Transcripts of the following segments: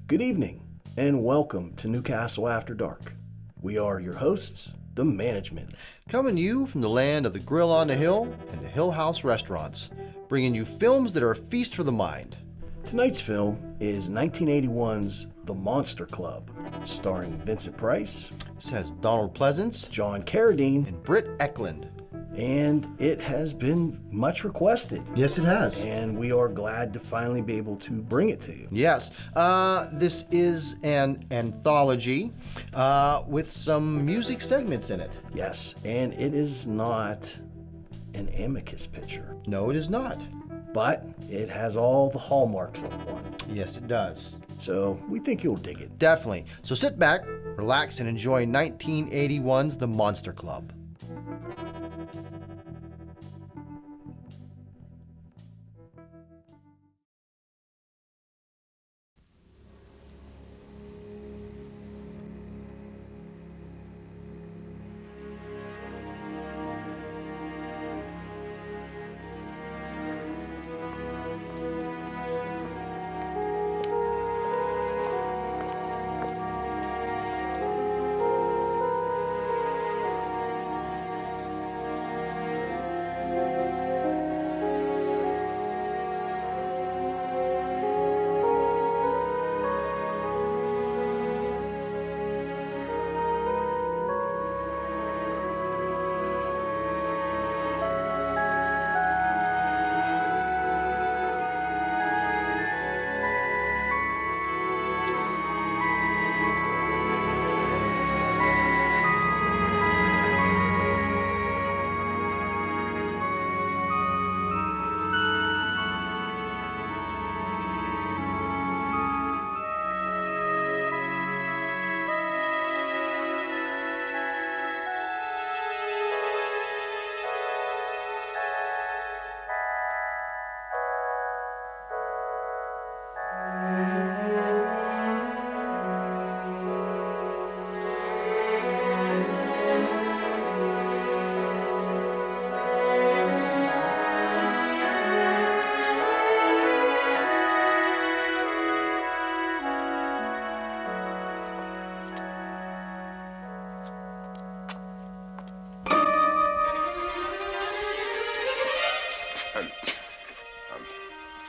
Good evening, and welcome to Newcastle After Dark. We are your hosts, the management. Coming to you from the land of the Grill on the Hill and the Hill House restaurants, bringing you films that are a feast for the mind. Tonight's film is 1981's The Monster Club, starring Vincent Price, Says Donald Pleasance, John Carradine, and Britt Eklund. and it has been much requested. Yes, it has. And we are glad to finally be able to bring it to you. Yes, this is an anthology with some music segments in it. Yes, and it is not an Amicus picture, No, it is not. but it has all the hallmarks of one. Yes, it does. So we think you'll dig it. Definitely. So sit back, relax, and enjoy 1981's The Monster Club.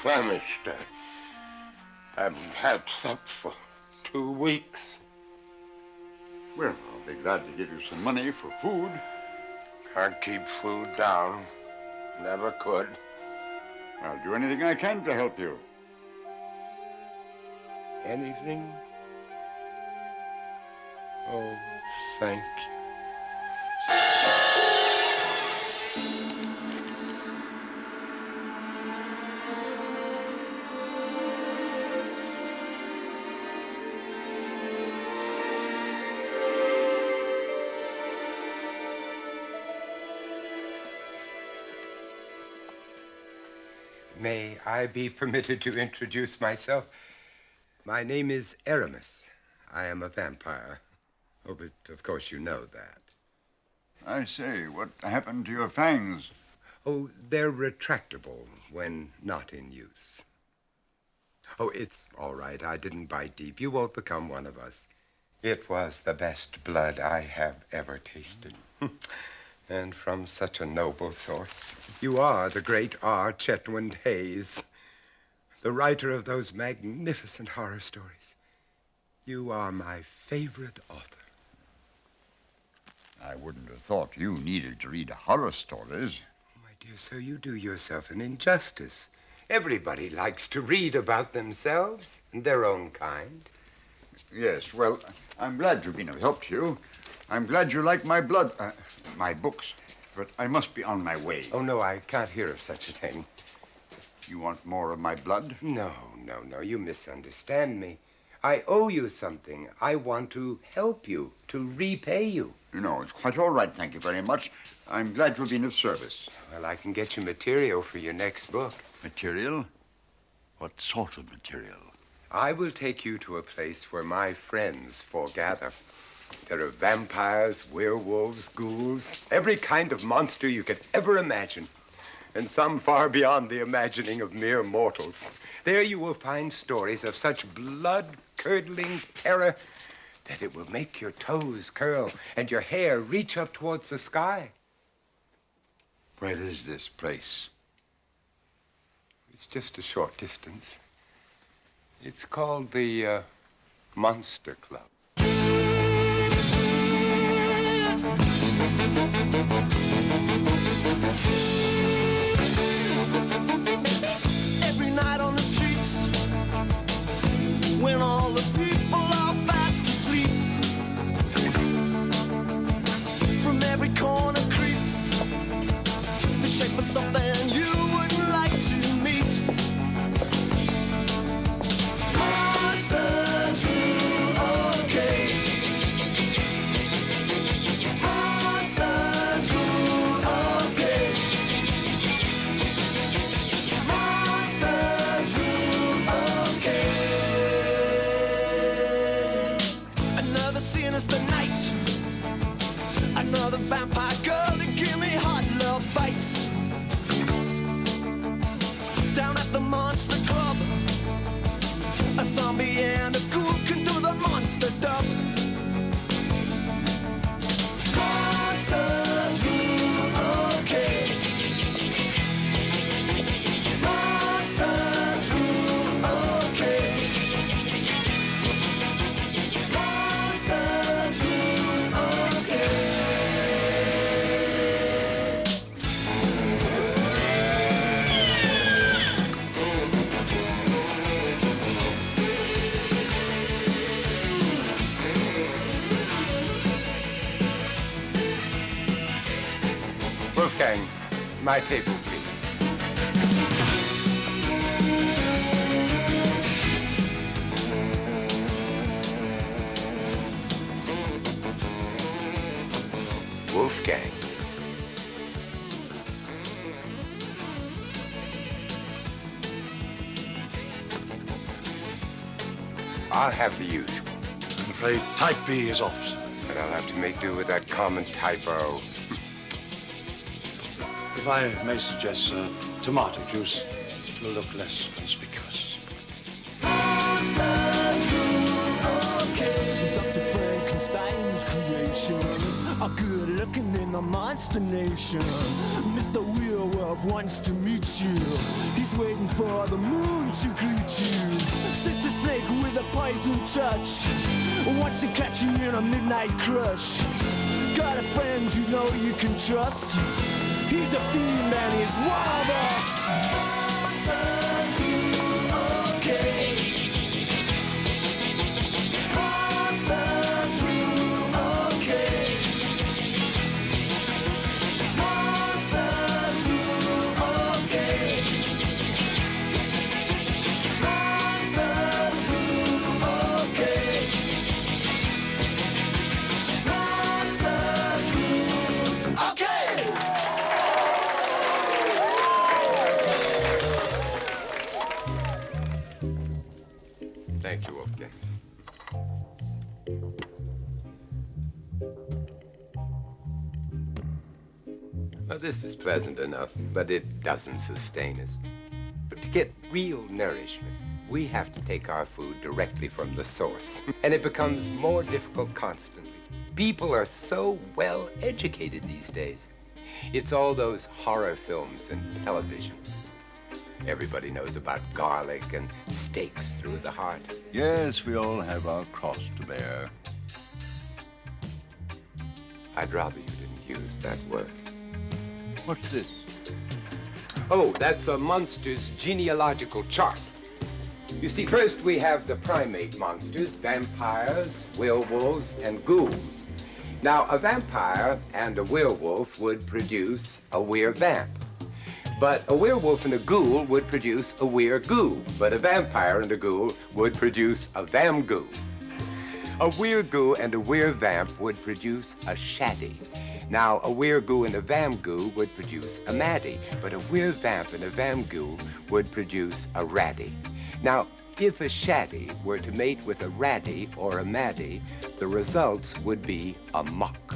Famished. I haven't had supper for 2 weeks. Well, I'll be glad to give you some money for food. Can't keep food down. Never could. I'll do anything I can to help you. Anything? Oh, thank you. May I be permitted to introduce myself? My name is Aramis. I am a vampire. Oh, but of course you know that. I say, what happened to your fangs? Oh, they're retractable when not in use. Oh, it's all right. I didn't bite deep. You won't become one of us. It was the best blood I have ever tasted. And from such a noble source. You are the great R. Chetwynd Hayes, the writer of those magnificent horror stories. You are my favorite author. I wouldn't have thought you needed to read horror stories. My dear sir, you do yourself an injustice. Everybody likes to read about themselves and their own kind. Yes, well, I'm glad you've been of help to you. I'm glad you like my my books, but I must be on my way. Oh, no, I can't hear of such a thing. You want more of my blood? No, you misunderstand me. I owe you something. I want to help you, to repay you. No, it's quite all right, thank you very much. I'm glad you've been of service. Well, I can get you material for your next book. Material? What sort of material? I will take you to a place where my friends foregather. There are vampires, werewolves, ghouls, every kind of monster you could ever imagine, and some far beyond the imagining of mere mortals. There you will find stories of such blood blood-curdling terror that it will make your toes curl and your hair reach up towards the sky. Where is this place? It's just a short distance. It's called the Monster Club. Every night on the streets, when all the people are fast asleep, from every corner creeps the shape of something you wouldn't like to meet. Monsters rule, okay. Monsters rule, okay. Monsters rule, okay. Another sinister night, another vampire girl to give me hot love bites. Down at the Monster Club, a zombie and a ghoul can do the monster dub. Monsters rule, okay. Monsters rule, okay. Monsters rule, okay. Wolfgang, my table, please. Wolfgang. I'll have the usual. I'm afraid type B is off, sir. But I'll have to make do with that common typo. If I may suggest, sir, tomato juice will look less conspicuous. Monsters rule, okay. Dr. Frankenstein's creations are good looking in the monster nation. Mr. Werewolf wants to meet you. He's waiting for the moon to greet you. Sister Snake with a poison touch wants to catch you in a midnight crush. Got a friend you know you can trust. He's a fiend and he's one of us. Monsters rule, okay. Monsters rule, okay. Monsters rule, okay. Monsters rule, okay. Monsters rule, okay. Thank you, Wolfgang. Well, this is pleasant enough, but it doesn't sustain us. But to get real nourishment, we have to take our food directly from the source. And it becomes more difficult constantly. People are so well educated these days. It's all those horror films and television. Everybody knows about garlic and stakes through the heart. Yes, we all have our cross to bear. I'd rather you didn't use that word. What's this? Oh, that's a monster's genealogical chart. You see, first we have the primate monsters, vampires, werewolves, and ghouls. Now, a vampire and a werewolf would produce a were-vamp. But a werewolf and a ghoul would produce a were-ghoul. But a vampire and a ghoul would produce a vam-ghoul. A were-ghoul and a were-vamp would produce a shatty. Now, a were-ghoul and a vam-ghoul would produce a maddie. But a were-vamp and a vam-ghoul would produce a ratty. Now, if a shatty were to mate with a ratty or a maddie, the results would be a muck.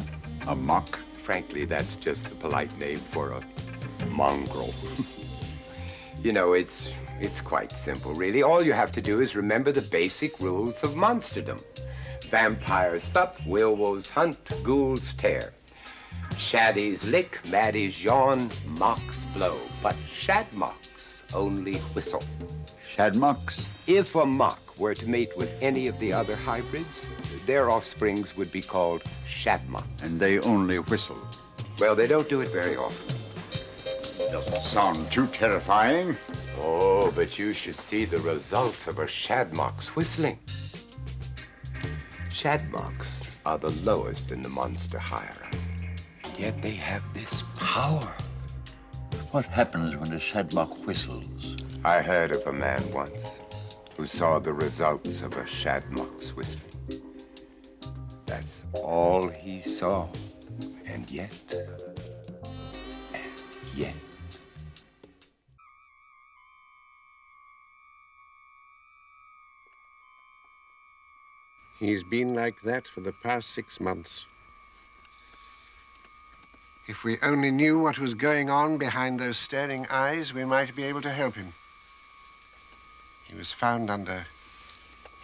A muck? Frankly, that's just the polite name for a mongrel. You know, it's quite simple, really. All you have to do is remember the basic rules of monsterdom. Vampires sup, werewolves hunt, ghouls tear. Shaddies lick, maddies yawn, mocks blow. But shadmocks only whistle. Shadmocks? If a mock were to mate with any of the other hybrids, their offsprings would be called shadmocks. And they only whistle. Well, they don't do it very often. Doesn't sound too terrifying. Oh, but you should see the results of a shadmock's whistling. Shadmocks are the lowest in the monster hierarchy. And yet they have this power. What happens when a shadmock whistles? I heard of a man once who saw the results of a shadmock's whistling. That's all he saw. And yet. He's been like that for the past 6 months. If we only knew what was going on behind those staring eyes, we might be able to help him. He was found under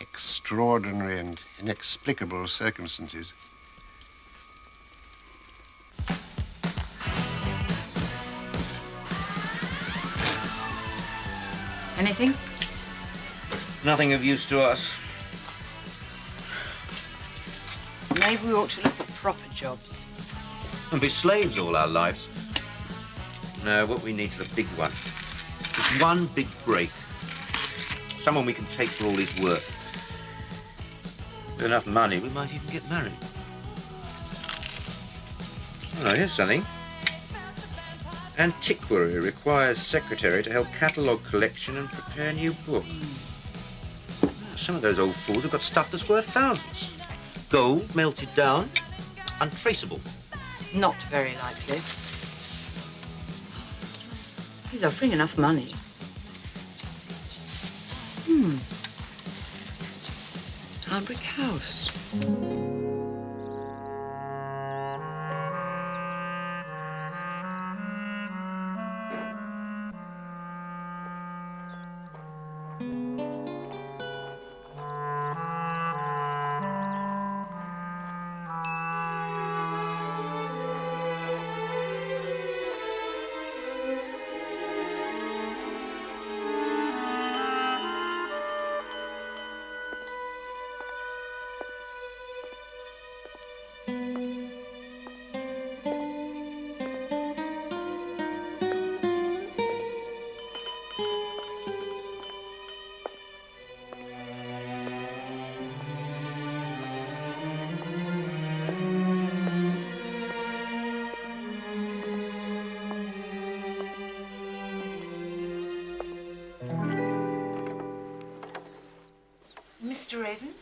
extraordinary and inexplicable circumstances. Anything? Nothing of use to us. Maybe we ought to look at proper jobs. And be slaves all our lives. No, what we need is a big one. Just one big break. Someone we can take for all his worth. With enough money, we might even get married. Oh, here's something. Antiquary requires secretary to help catalogue collection and prepare new book. Some of those old fools have got stuff that's worth thousands. Gold melted down, untraceable. Not very likely. He's offering enough money. Our brick house. Mr. Raven?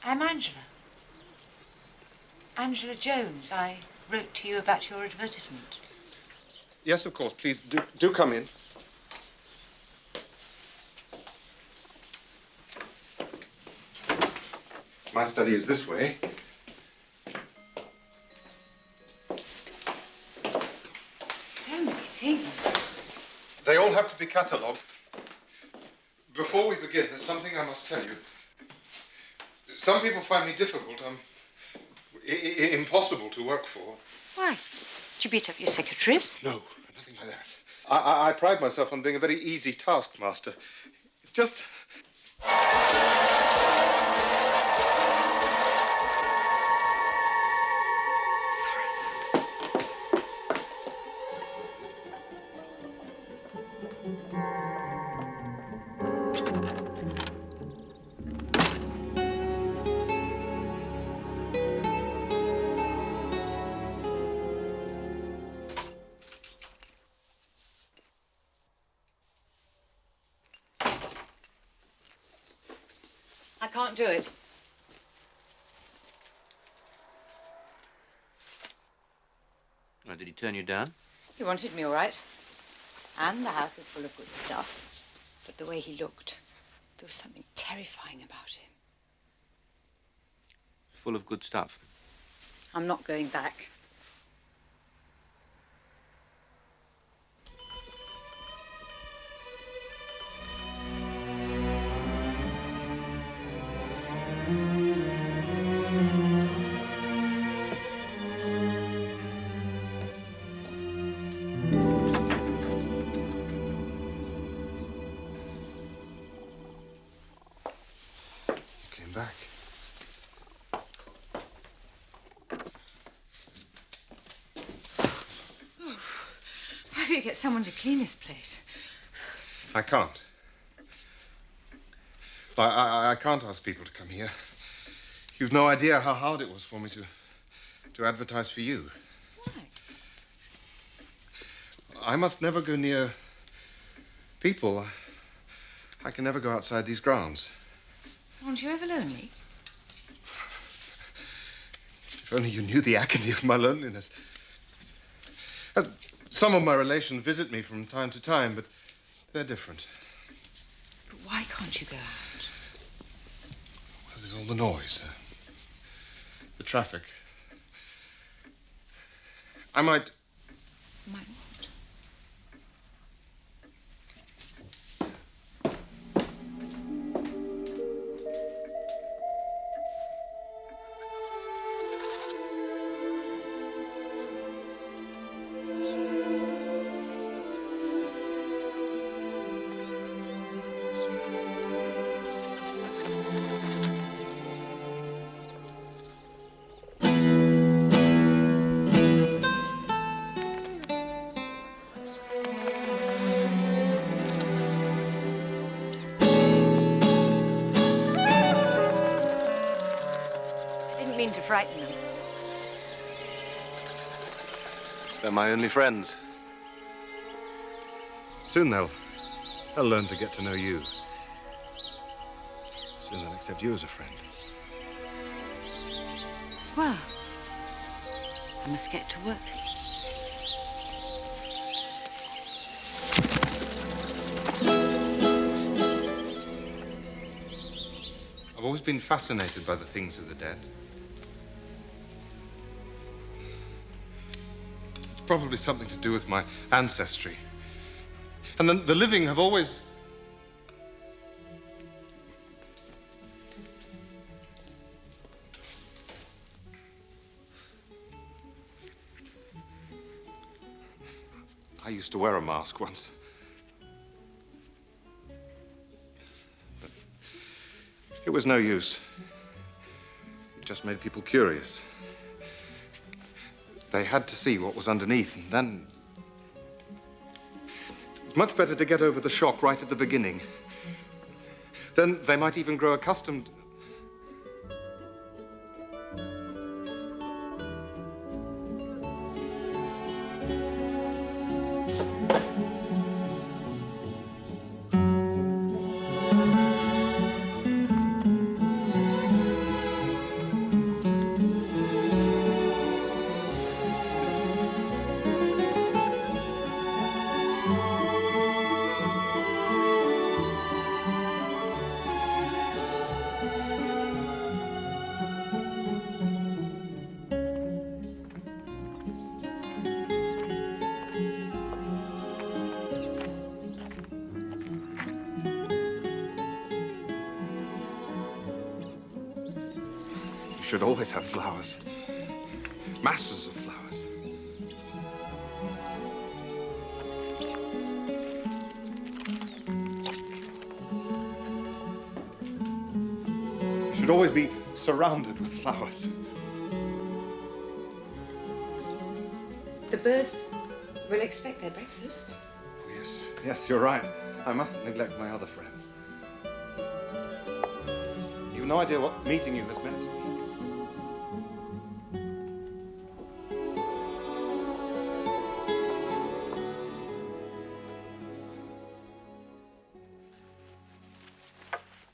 I'm Angela. Angela Jones. I wrote to you about your advertisement. Yes, of course. Please, do come in. My study is this way. So many things. They all have to be catalogued. Before we begin, there's something I must tell you. Some people find me difficult, impossible to work for. Why? Did you beat up your secretaries? No, nothing like that. I pride myself on being a very easy taskmaster. It's just... I can't do it. Oh, did he turn you down? He wanted me all right. And the house is full of good stuff. But the way he looked, there was something terrifying about him. Full of good stuff. I'm not going back. do you get someone to clean this place? I can't. I can't ask people to come here. You've no idea how hard it was for me to advertise for you. Why? I must never go near people. I can never go outside these grounds. Aren't you ever lonely? If only you knew the agony of my loneliness. Some of my relations visit me from time to time, but they're different. But why can't you go out? Well, there's all the noise, the traffic. I might... Might what? To frighten them. They're my only friends. Soon they'll learn to get to know you. Soon they'll accept you as a friend. Well, I must get to work. I've always been fascinated by the things of the dead. Probably something to do with my ancestry. And then the living have always... I used to wear a mask once. But it was no use. It just made people curious. They had to see what was underneath, and then... It's much better to get over the shock right at the beginning. Then they might even grow accustomed... You should always have flowers. Masses of flowers. You should always be surrounded with flowers. The birds will expect their breakfast. Yes, you're right. I mustn't neglect my other friends. You've no idea what meeting you has meant to me.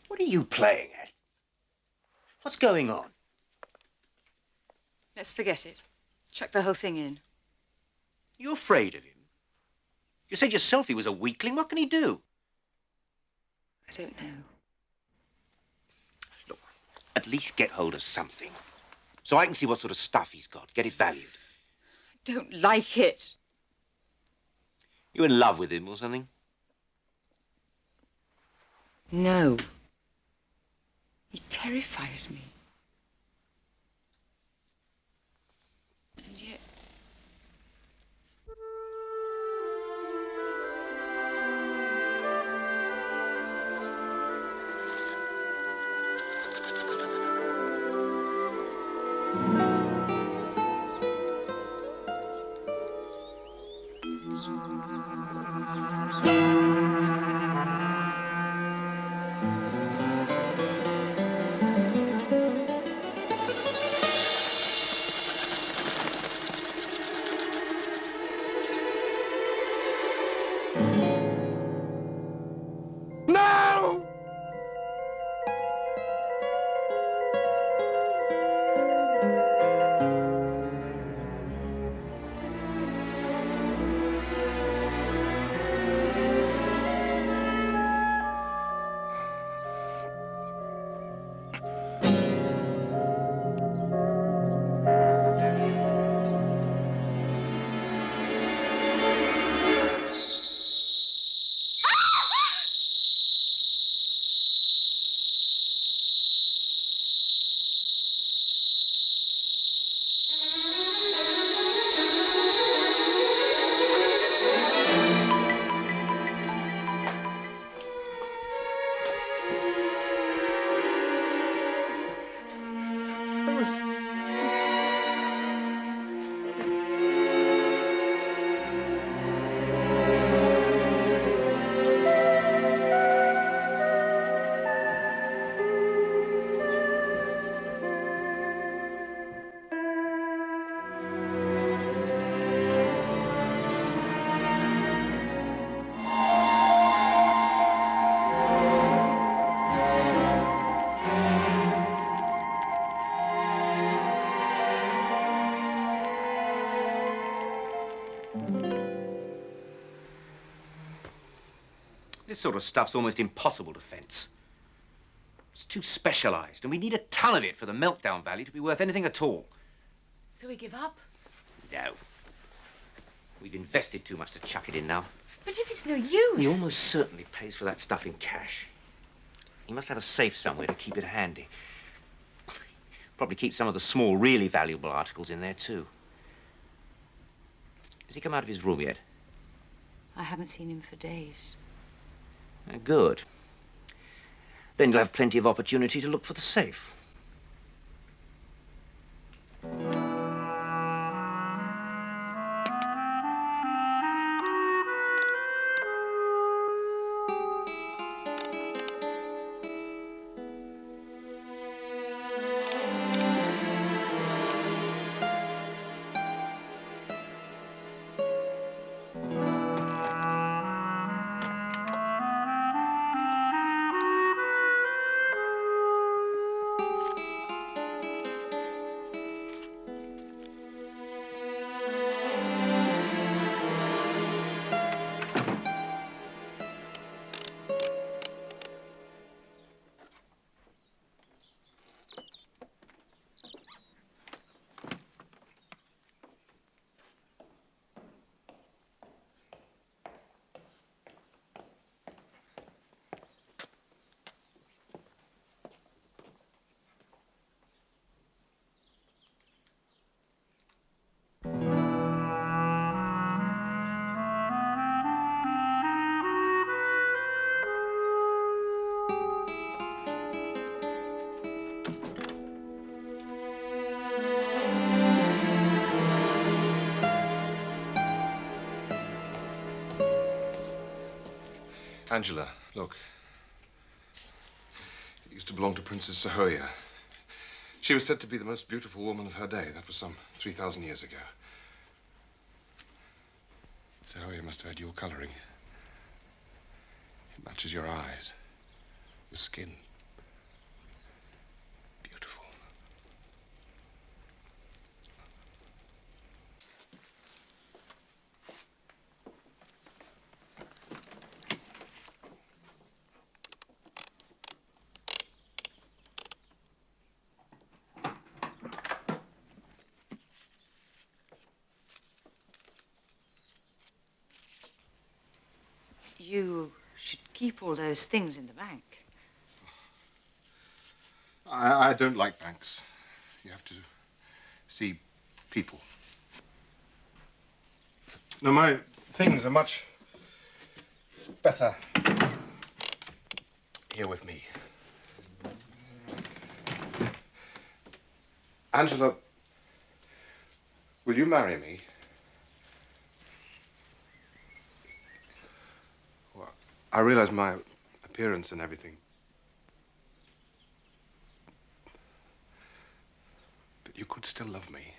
What are you playing at? What's going on? Let's forget it. Chuck the whole thing in. You're afraid of him? You said yourself he was a weakling. What can he do? I don't know. Look, at least get hold of something. So I can see what sort of stuff he's got. Get it valued. I don't like it. You in love with him or something? No. He terrifies me. And yet... This sort of stuff's almost impossible to fence. It's too specialized, and we need a ton of it for the meltdown value to be worth anything at all. So we give up? No. We've invested too much to chuck it in now. But if it's no use... He almost certainly pays for that stuff in cash. He must have a safe somewhere to keep it handy. Probably keep some of the small, really valuable articles in there, too. Has he come out of his room yet? I haven't seen him for days. Good. Then you'll have plenty of opportunity to look for the safe. Angela, look. It used to belong to Princess Sahoya. She was said to be the most beautiful woman of her day. That was some 3,000 years ago. Sahoya must have had your coloring. It matches your eyes, your skin. Beautiful. You should keep all those things in the bank. I don't like banks. You have to see people. No, my things are much better here with me. Angela, will you marry me? Well, I realize my appearance and everything. But you could still love me.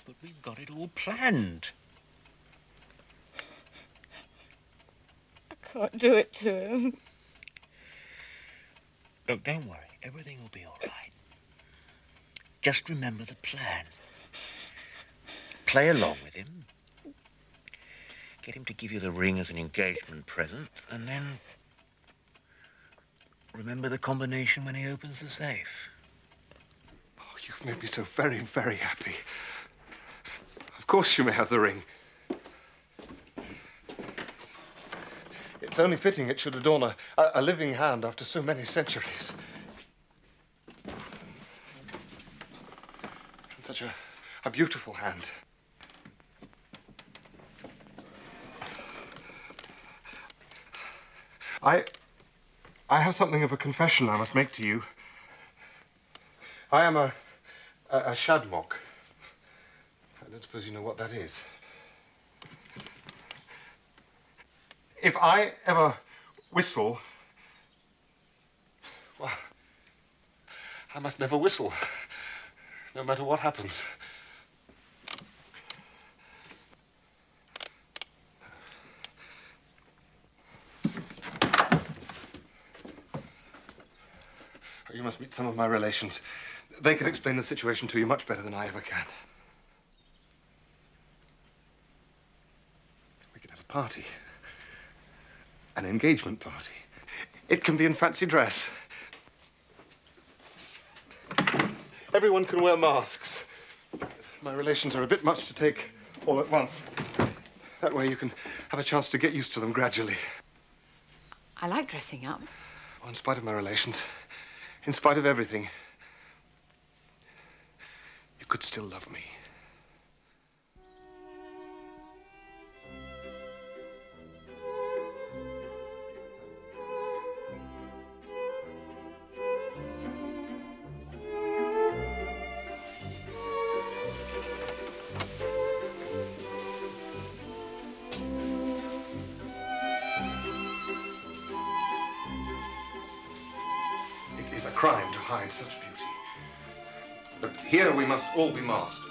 But we've got it all planned. I can't do it to him. Look, don't worry. Everything will be all right. Just remember the plan. Play along with him. Get him to give you the ring as an engagement present, and then remember the combination when he opens the safe. Oh, you've made me so very, very happy. Of course you may have the ring. It's only fitting it should adorn a living hand after so many centuries. And such a beautiful hand. I have something of a confession I must make to you. I am a shadmok. I don't suppose you know what that is. If I ever whistle, well, I must never whistle, no matter what happens. You must meet some of my relations. They can explain the situation to you much better than I ever can. party. An engagement party. It can be in fancy dress. Everyone can wear masks. My relations are a bit much to take all at once. That way you can have a chance to get used to them gradually. I like dressing up. Well, in spite of my relations, in spite of everything, you could still love me. It is a crime to hide such beauty. But here we must all be masked.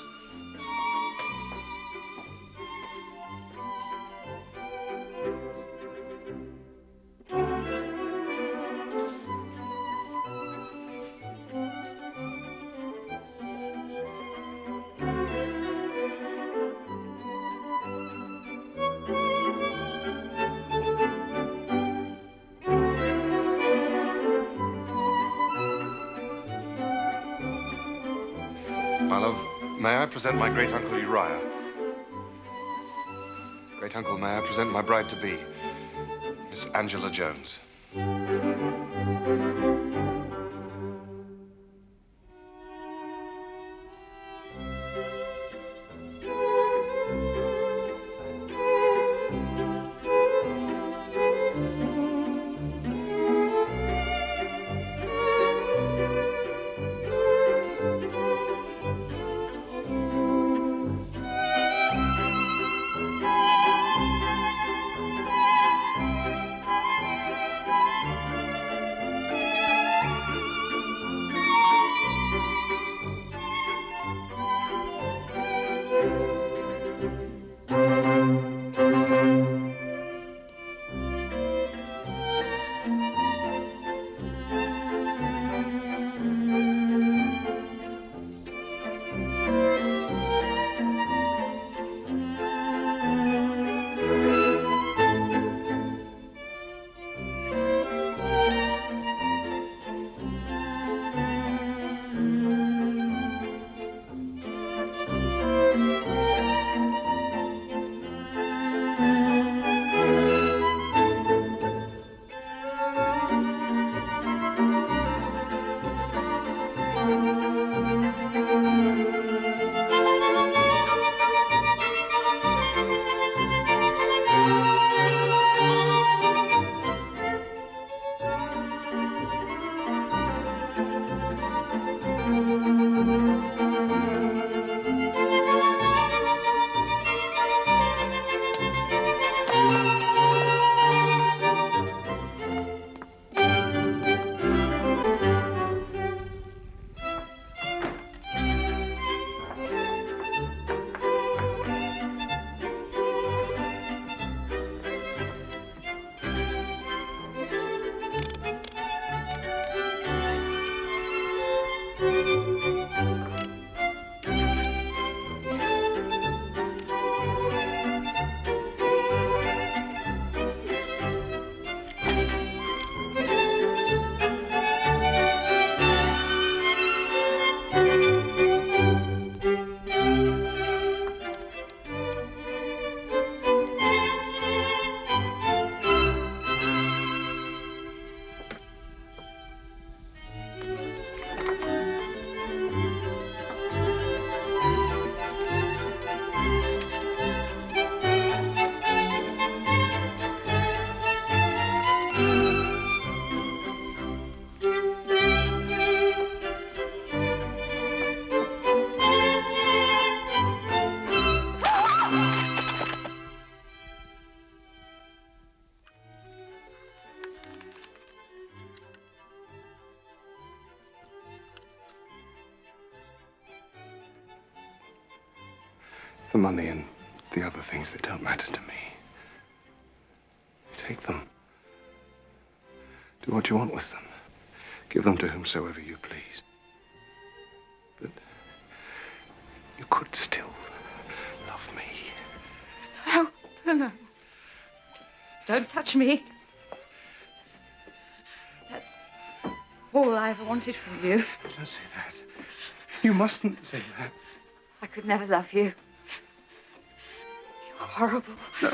My love, may I present my great-uncle Uriah? Great-uncle, may I present my bride-to-be, Miss Angela Jones? The money and the other things that don't matter to me. Take them. Do what you want with them. Give them to whomsoever you please. But you could still love me. No. Don't touch me. That's all I ever wanted from you. Don't say that. You mustn't say that. I could never love you. You're horrible. No.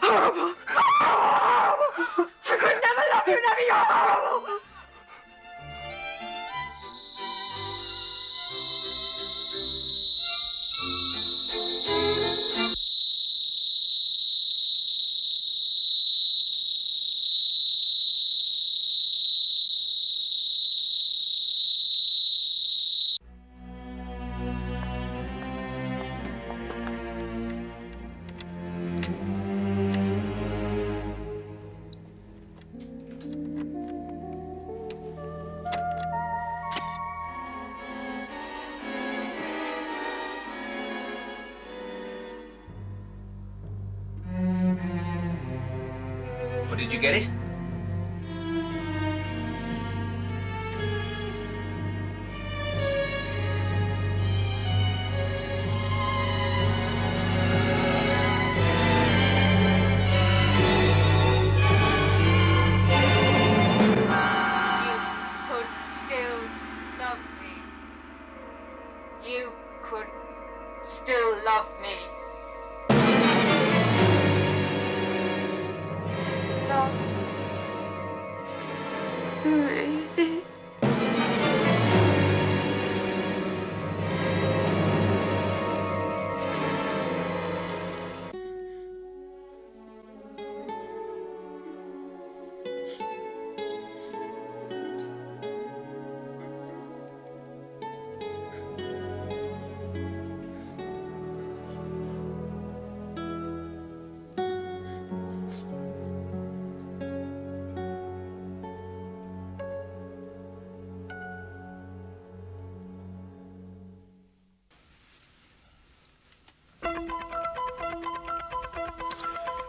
Horrible. Horrible. I could never love you, never. You're horrible. Well, did you get it? You could still love me. Love me.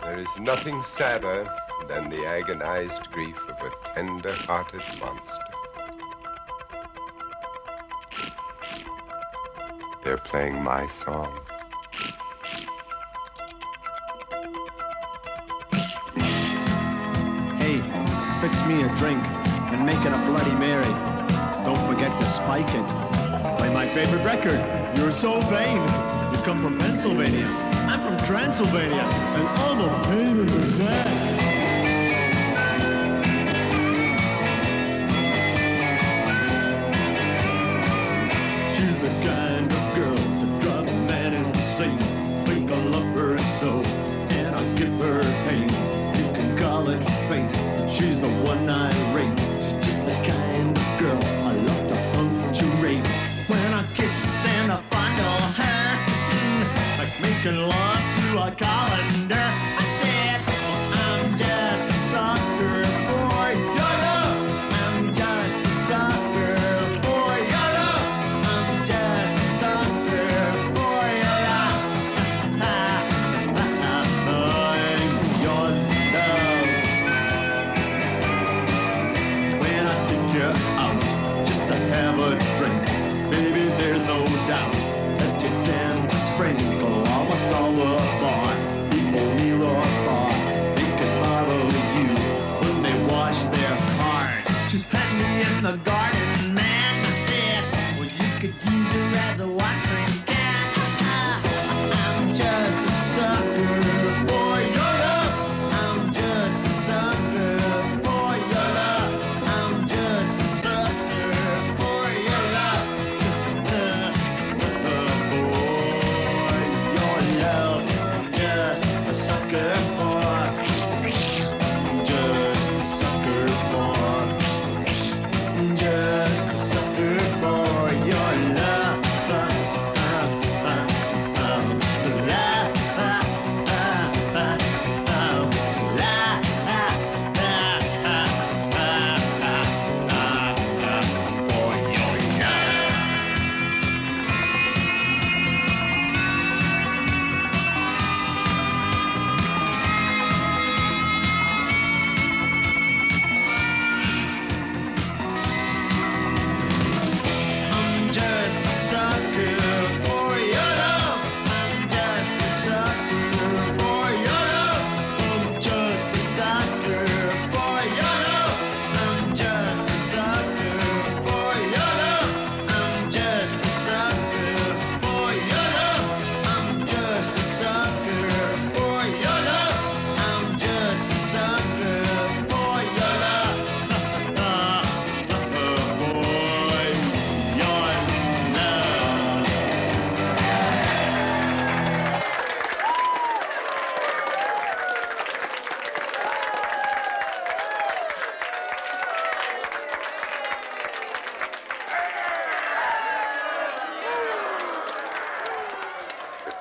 There is nothing sadder than the agonized grief of a tender-hearted monster. They're playing my song. Hey, fix me a drink and make it a Bloody Mary. Don't forget to spike it. Play my favorite record, You're So Vain. You come from Pennsylvania. I'm from Transylvania, and I'm a pain in the neck. She's the kind of girl that drives a man insane. Think I love her so, and I give her pain. You can call it fate, but she's the one I rate. She's just the kind of girl I love to punctuate. When I kiss and I fondle her, like making love to a colander. I said, oh, I'm just a sucker boy, YOLO. I'm just a sucker boy, YOLO. I'm just a sucker boy, YOLO. Your love. When I take you out just to have a drink, baby, there's no doubt that you can sprinkle almost all the bar. People near or far, they can borrow you when they wash their cars. She's handy in the garden, man. I said, well, you could use her as a watering can. I'm just a sucker for your love. I'm just a sucker for your love. I'm just a sucker for your love. For your love. Just a sucker for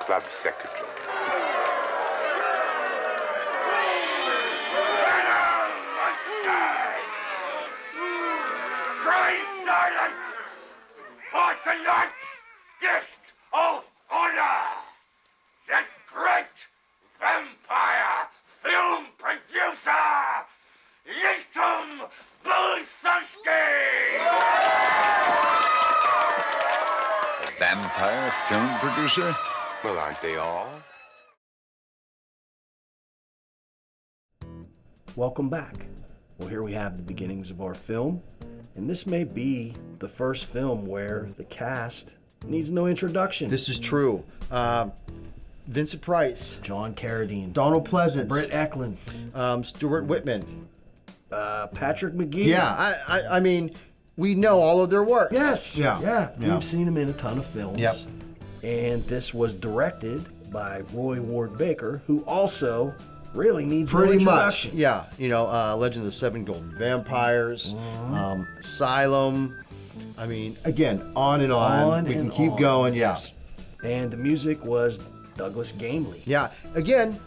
club secretary. Pray silence for tonight's guest of honor, the great vampire film producer, Yinkum Busanski! Vampire film producer? Well, aren't they all? Welcome back. Well, here we have the beginnings of our film, and this may be the first film where the cast needs no introduction. This is true. Vincent Price, John Carradine, Donald Pleasance, Britt Eklund, Stuart Whitman, Patrick McGee. Yeah, I mean, we know all of their works. Yes. Yeah. We've seen them in a ton of films. Yep. And this was directed by Roy Ward Baker, who also really needs no Pretty introduction. much. Yeah. You know, Legend of the Seven Golden Vampires, Asylum. I mean, again, on and on. We can keep going. Yes. And the music was Douglas Gamely. Yeah. Again,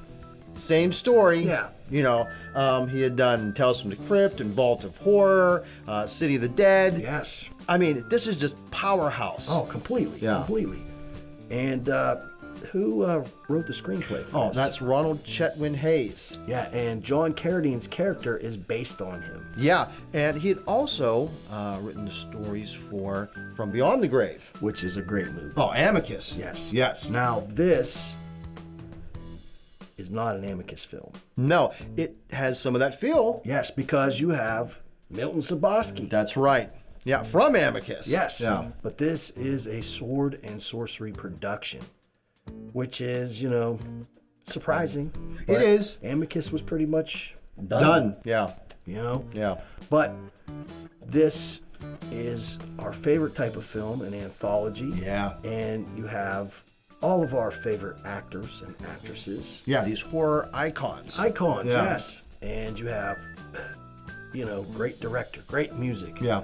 same story. Yeah. You know, he had done Tales from the Crypt and Vault of Horror, City of the Dead. Yes. I mean, this is just powerhouse. Oh, completely. Yeah. Completely. And who wrote the screenplay for this? That's Ronald Chetwynd Hayes. Yeah, and John Carradine's character is based on him. Yeah, and he had also written the stories for From Beyond the Grave, which is a great movie. Oh, Amicus. Yes. Yes. Now, this is not an Amicus film. No, it has some of that feel. Yes, because you have Milton Subotsky. That's right. Yeah, from Amicus. Yes. Yeah. But this is a sword and sorcery production, which is, you know, surprising. It is. Amicus was pretty much Done. Yeah. You know? Yeah. But this is our favorite type of film, an anthology. Yeah. And you have all of our favorite actors and actresses. Yeah, these horror icons. Icons, Yeah. yes. And you have, you know, great director, great music. Yeah.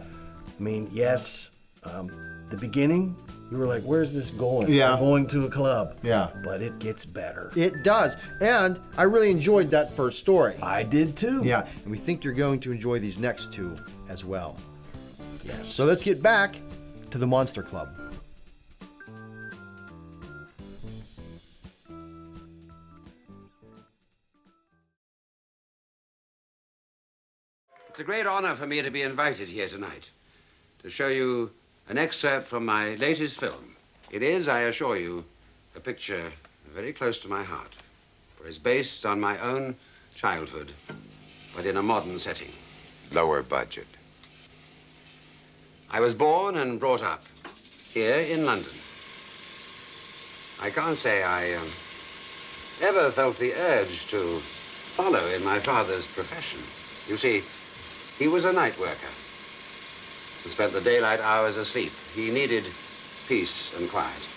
I mean, yes, the beginning, you were like, where's this going? Yeah. We're going to a club. Yeah. But it gets better. It does. And I really enjoyed that first story. I did too. Yeah. And we think you're going to enjoy these next two as well. Yes. So let's get back to the Monster Club. It's a great honor for me to be invited here tonight to show you an excerpt from my latest film. It is, I assure you, a picture very close to my heart, for it's based on my own childhood, but in a modern setting. Lower budget. I was born and brought up here in London. I can't say I ever felt the urge to follow in my father's profession. You see, he was a night worker and spent the daylight hours asleep. He needed peace and quiet.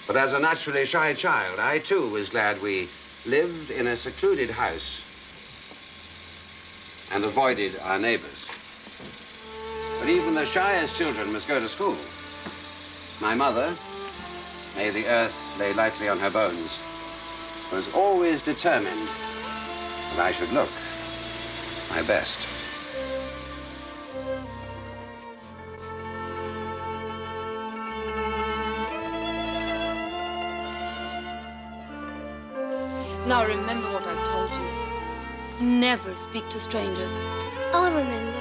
But as a naturally shy child, I too was glad we lived in a secluded house and avoided our neighbors. But even the shyest children must go to school. My mother, may the earth lay lightly on her bones, was always determined that I should look my best. Now remember what I've told you. Never speak to strangers. I'll remember.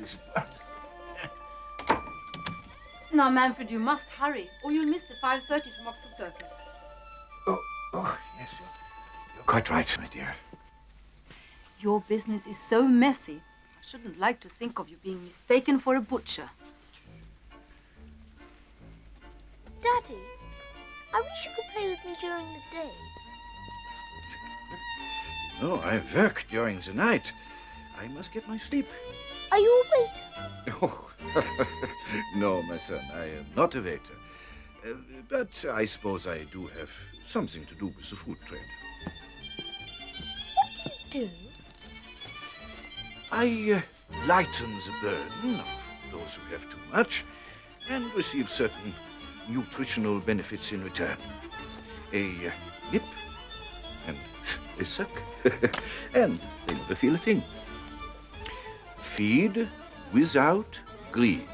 this blood. Now, Manfred, you must hurry, or you'll miss the 5:30 from Oxford Circus. Oh, yes, you're quite right, my dear. Your business is so messy. I shouldn't like to think of you being mistaken for a butcher. Daddy, I wish you could play with me during the day. No, I work during the night. I must get my sleep. Are you a waiter? Oh, no, my son, I am not a waiter. But I suppose I do have something to do with the food trade. What do you do? I lighten the burden of those who have too much and receive certain nutritional benefits in return. A nip and a suck, and they never feel a thing. Feed without greed.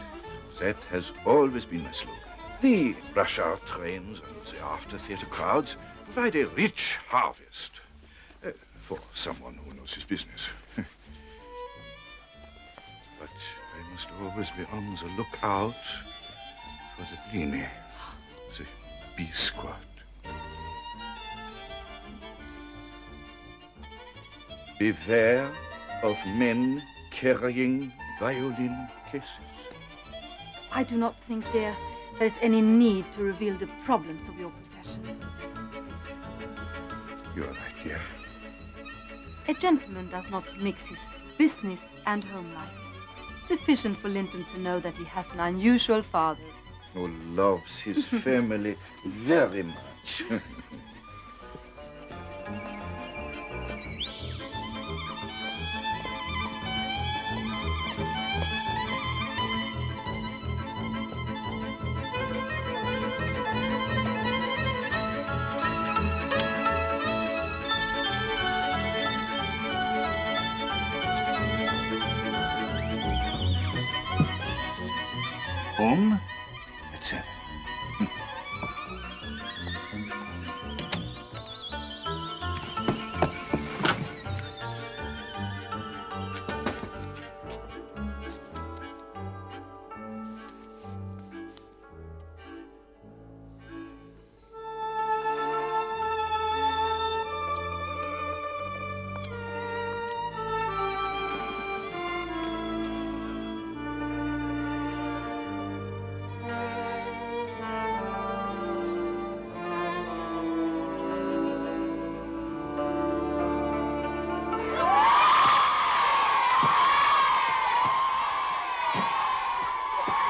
That has always been my slogan. The rush hour trains and the after-theater crowds provide a rich harvest for someone who knows his business. But I must always be on the lookout for the blini, the B-squad. Beware of men carrying violin cases. I do not think, dear, there's any need to reveal the problems of your profession. You are right, dear. A gentleman does not mix his business and home life. Sufficient for Linton to know that he has an unusual father. Who loves his family very much. Home, etc.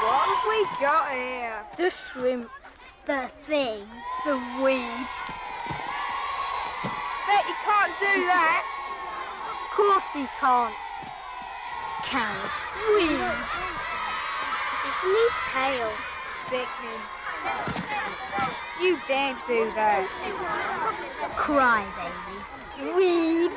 What have we got here? The shrimp. The thing. The weed. Bet you can't do that. Of course he can't. Coward. Weed. Isn't he pale? Sickening. You daren't do that. Cry, baby. Weed.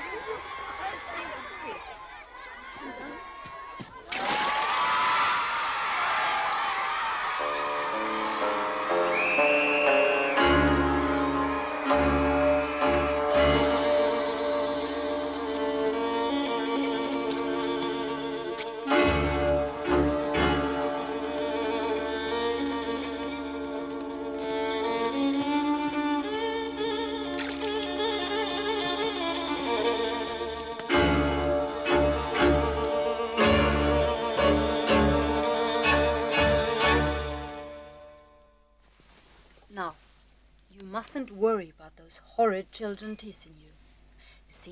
Now, you mustn't worry about those horrid children teasing you. You see,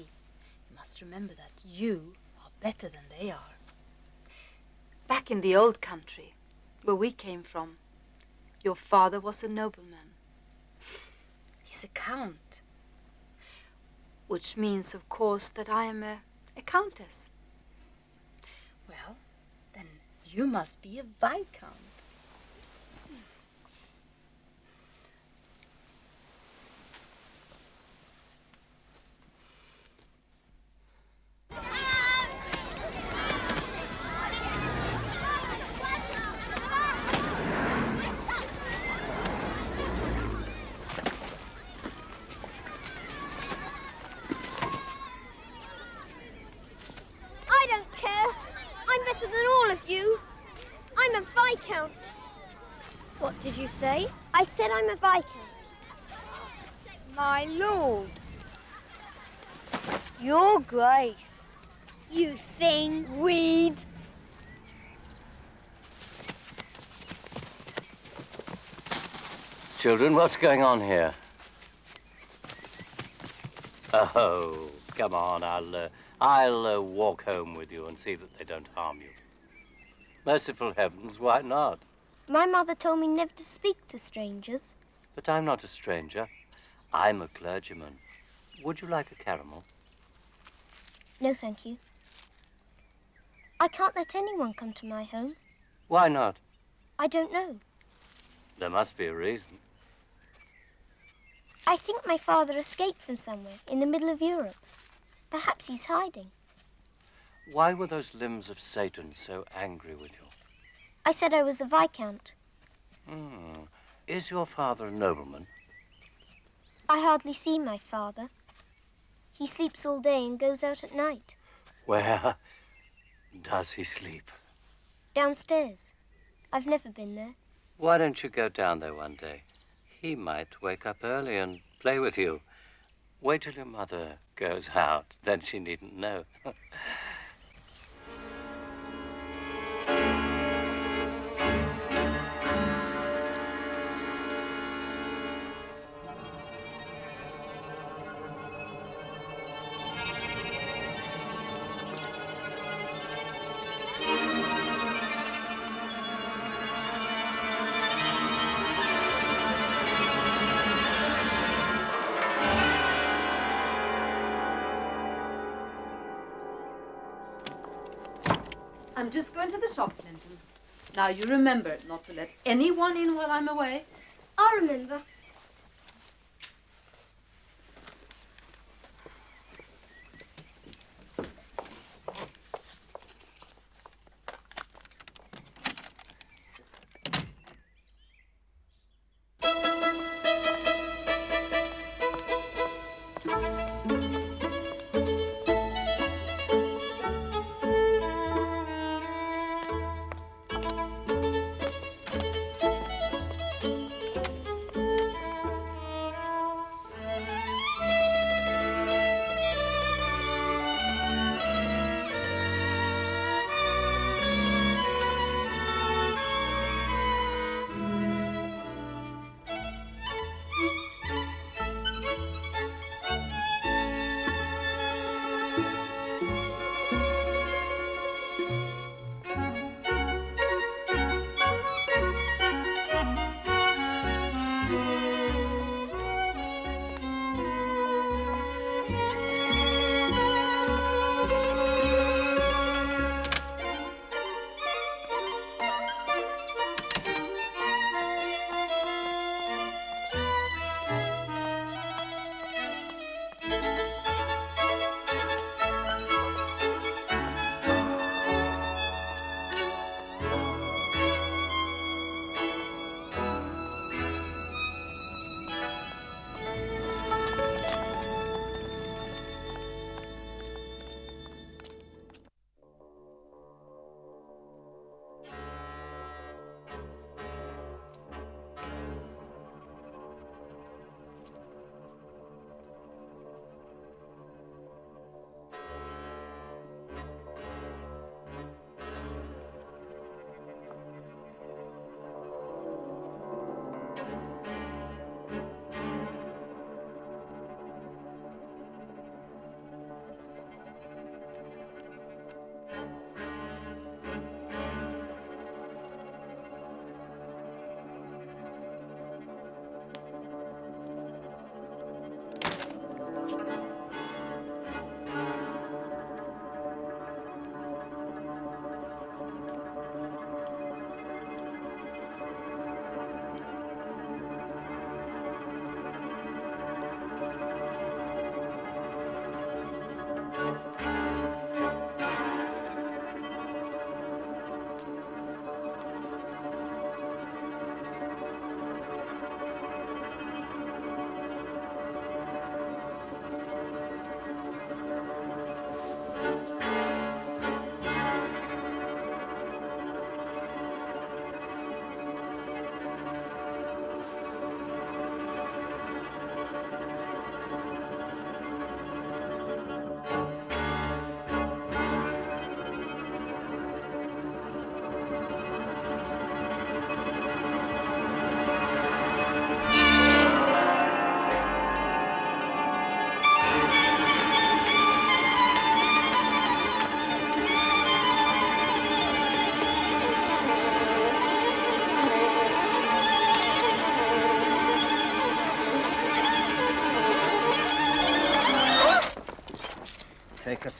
you must remember that you are better than they are. Back in the old country, where we came from, your father was a nobleman. He's a count. Which means, of course, that I am a countess. Well, then you must be a viscount. I don't care. I'm better than all of a Viscount. What did you say? I said I'm a Viscount. My lord. Your Grace. You thing. Weed. Children, what's going on here? Oh, come on, I'll walk home with you and see that they don't harm you. Merciful heavens, why not? My mother told me never to speak to strangers. But I'm not a stranger. I'm a clergyman. Would you like a caramel? No, thank you. I can't let anyone come to my home. Why not? I don't know. There must be a reason. I think my father escaped from somewhere in the middle of Europe. Perhaps he's hiding. Why were those limbs of Satan so angry with you? I said I was a Viscount. Is your father a nobleman? I hardly see my father. He sleeps all day and goes out at night. Where does he sleep? Downstairs. I've never been there. Why don't you go down there one day? He might wake up early and play with you. Wait till your mother goes out, then she needn't know. I'm just going to the shops, Linton. Now, you remember not to let anyone in while I'm away. I'll remember.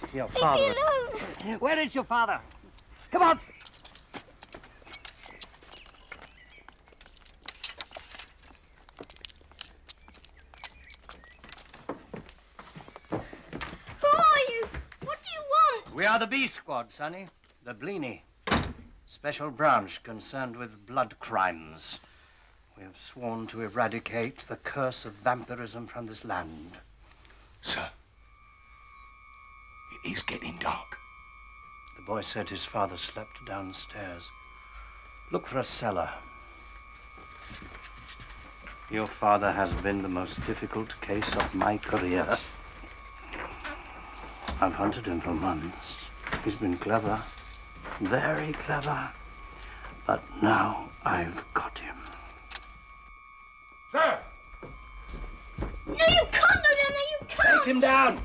to your father. Leave me alone. Where is your father? Come on. Who are you? What do you want? We are the B Squad, Sonny. The Bleeny. Special branch concerned with blood crimes. We have sworn to eradicate the curse of vampirism from this land. Sir, it is getting dark. The boy said his father slept downstairs. Look for a cellar. Your father has been the most difficult case of my career. I've hunted him for months. He's been clever, very clever. But now I've got him. Sir! No, you can't go down there, you can't! Take him down!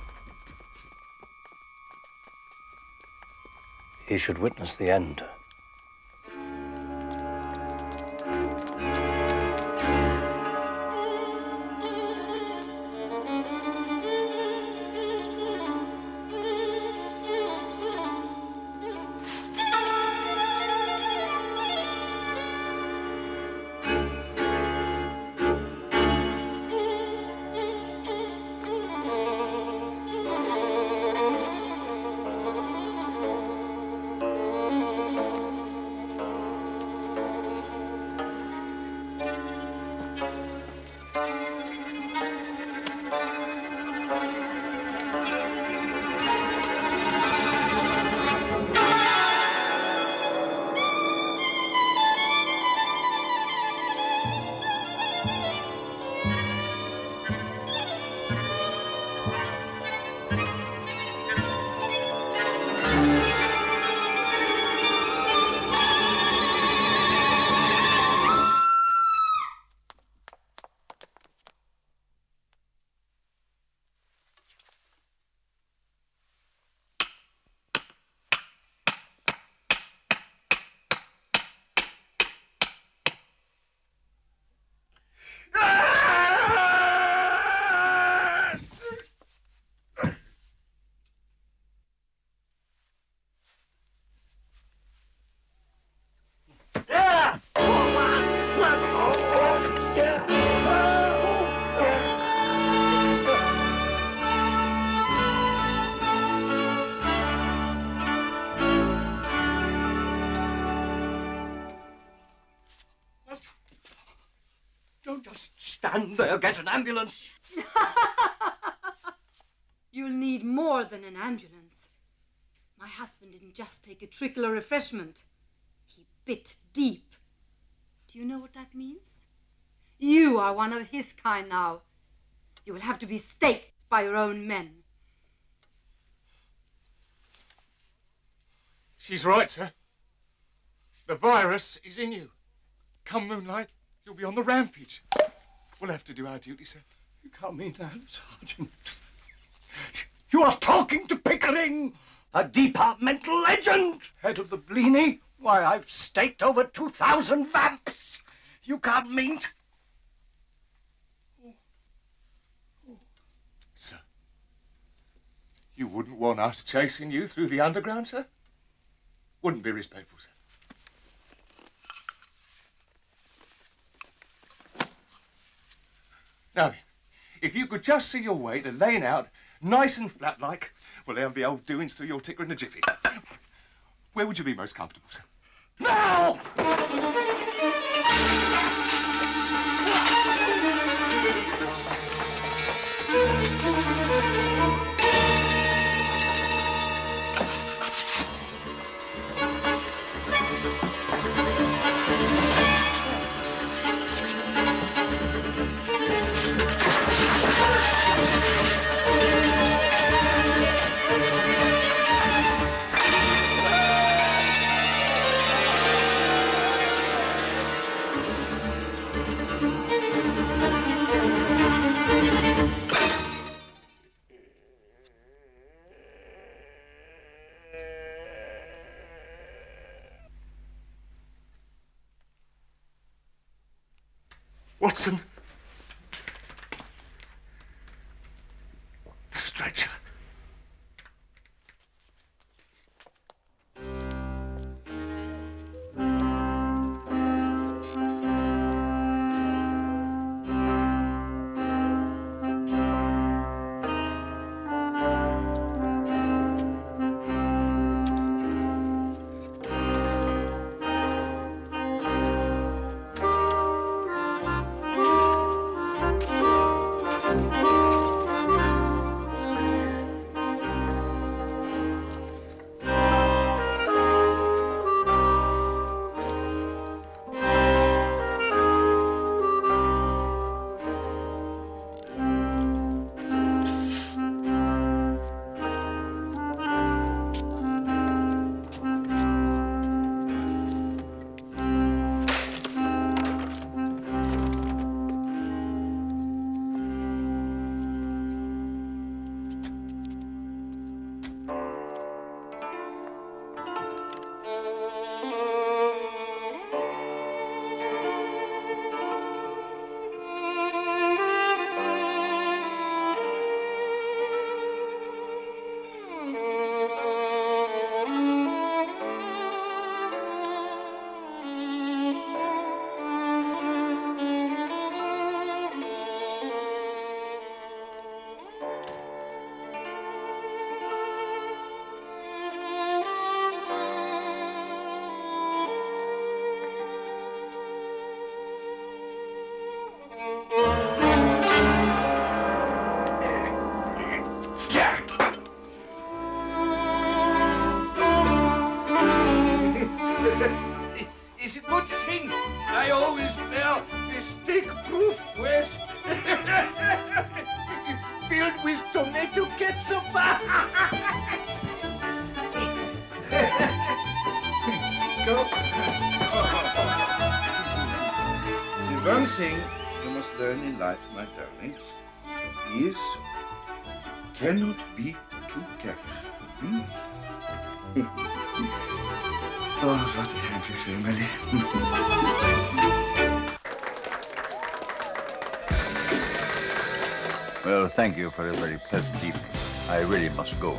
He should witness the end. Don't just stand there. Get an ambulance. You'll need more than an ambulance. My husband didn't just take a trickle of refreshment. He bit deep. Do you know what that means? You are one of his kind now. You will have to be staked by your own men. She's right, sir. The virus is in you. Come moonlight, you'll be on the rampage. We'll have to do our duty, sir. You can't mean that, Sergeant. You are talking to Pickering, a departmental legend, head of the Bleeny. Why, I've staked over 2,000 vamps. You can't mean... Sir, you wouldn't want us chasing you through the underground, sir? Wouldn't be respectful, sir. Now then, if you could just see your way to laying out nice and flat like, well, they'll have the old doings through your ticker in a jiffy. Where would you be most comfortable, sir? Now! Watson. The stretcher. I always bear this stick-proof vest filled with tomato ketchup. Go. The one thing you must learn in life, my darlings, is cannot be too careful. Hmm? Oh, what a happy family. Well, thank you for a very pleasant evening. I really must go.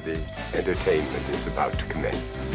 The entertainment is about to commence.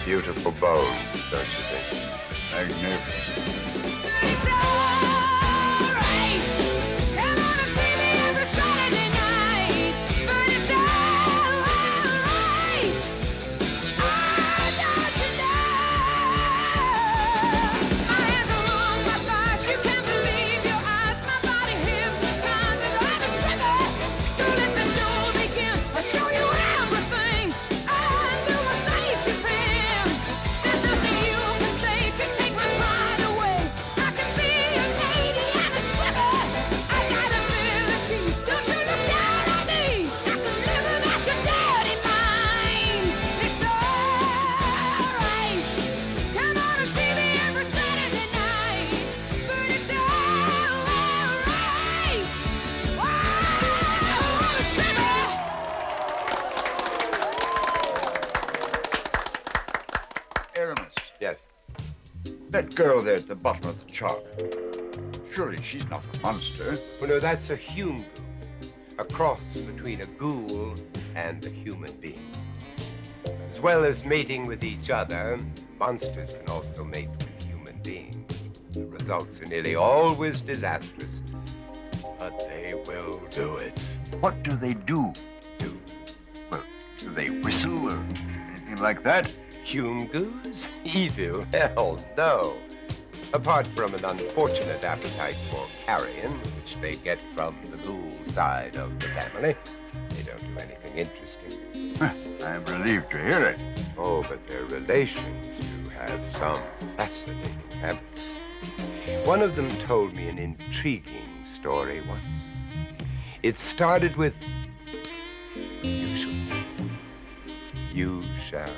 Beautiful bones, don't you think? Magnificent. Take my That girl there at the bottom of the chart. Surely she's not a monster. Well, no, that's a hume ghoul. A cross between a ghoul and a human being. As well as mating with each other, monsters can also mate with human beings. The results are nearly always disastrous, but they will do it. What do they do? Well, do they whistle or anything like that? Hume ghouls? Evil? Hell no. Apart from an unfortunate appetite for carrion, which they get from the ghoul side of the family, they don't do anything interesting. I'm relieved to hear it. Oh, but their relations do have some fascinating habits. One of them told me an intriguing story once. It started with, "You shall see. You shall see."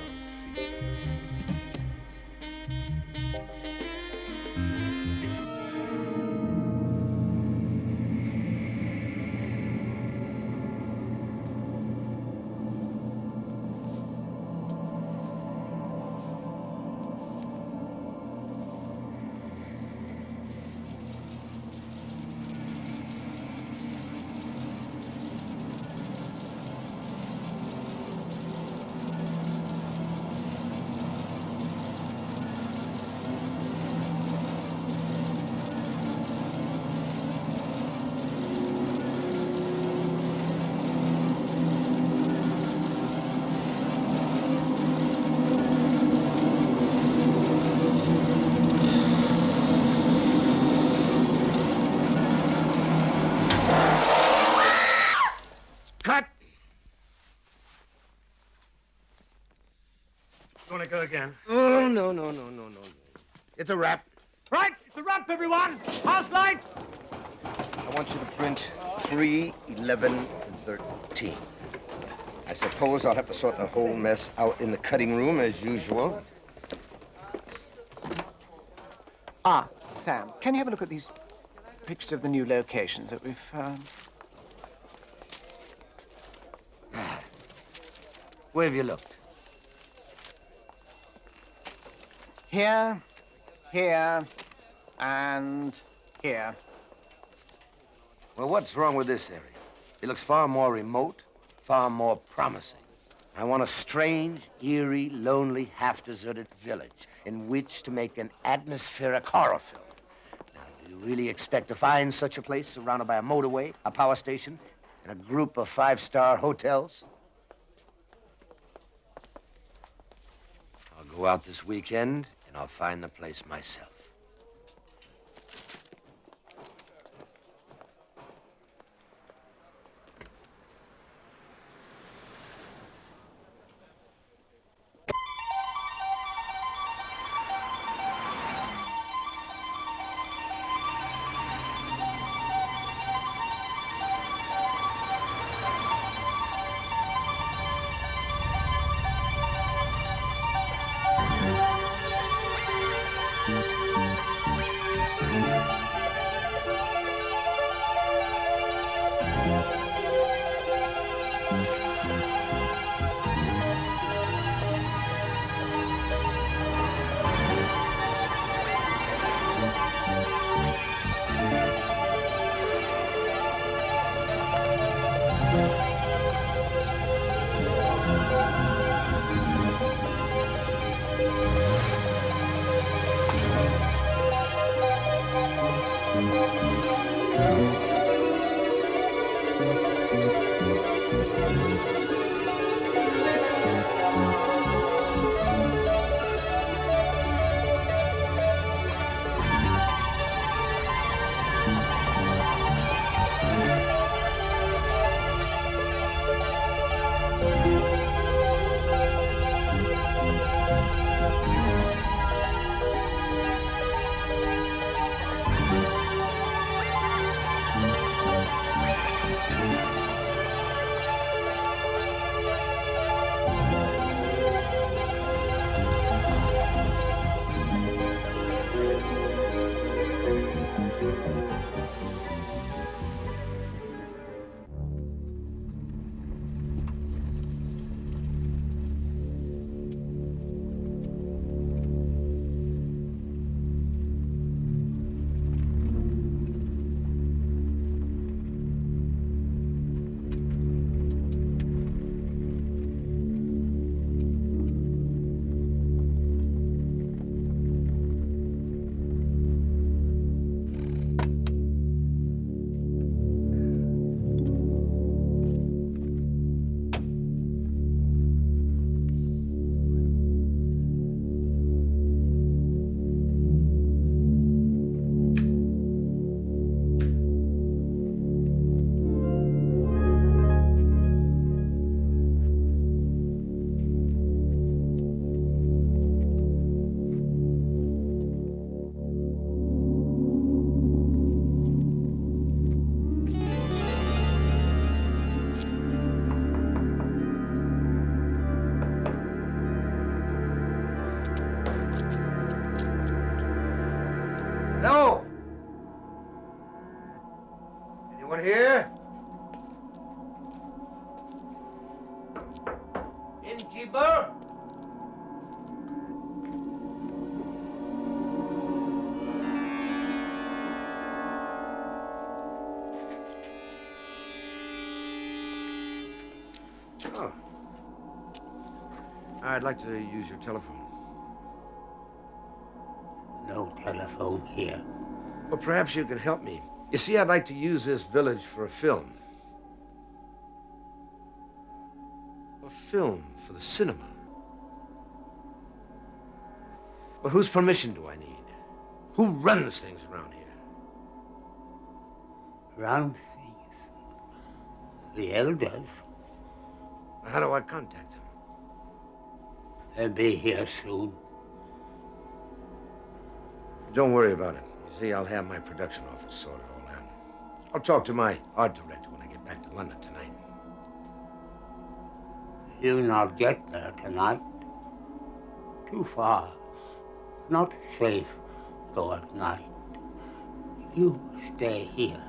Cut! You want to go again? Oh, no. It's a wrap. Right, it's a wrap, everyone. House light. I want you to print 3, 11, and 13. I suppose I'll have to sort the whole mess out in the cutting room as usual. Ah, Sam, can you have a look at these pictures of the new locations that we've found? Where have you looked? Here, here, and here. Well, what's wrong with this area? It looks far more remote, far more promising. I want a strange, eerie, lonely, half-deserted village in which to make an atmospheric horror film. Now, do you really expect to find such a place surrounded by a motorway, a power station, and a group of 5-star hotels? I'll go out this weekend, and I'll find the place myself. Hello? Anyone here? Innkeeper? Oh. I'd like to use your telephone. No telephone here. Well, perhaps you can help me. You see, I'd like to use this village for a film. A film for the cinema. But whose permission do I need? Who runs things around here? Run things. The elders. How do I contact them? They'll be here soon. Don't worry about it. You see, I'll have my production office sort it all out. I'll talk to my art director when I get back to London tonight. You'll not get there tonight. Too far. Not safe, go at night. You stay here.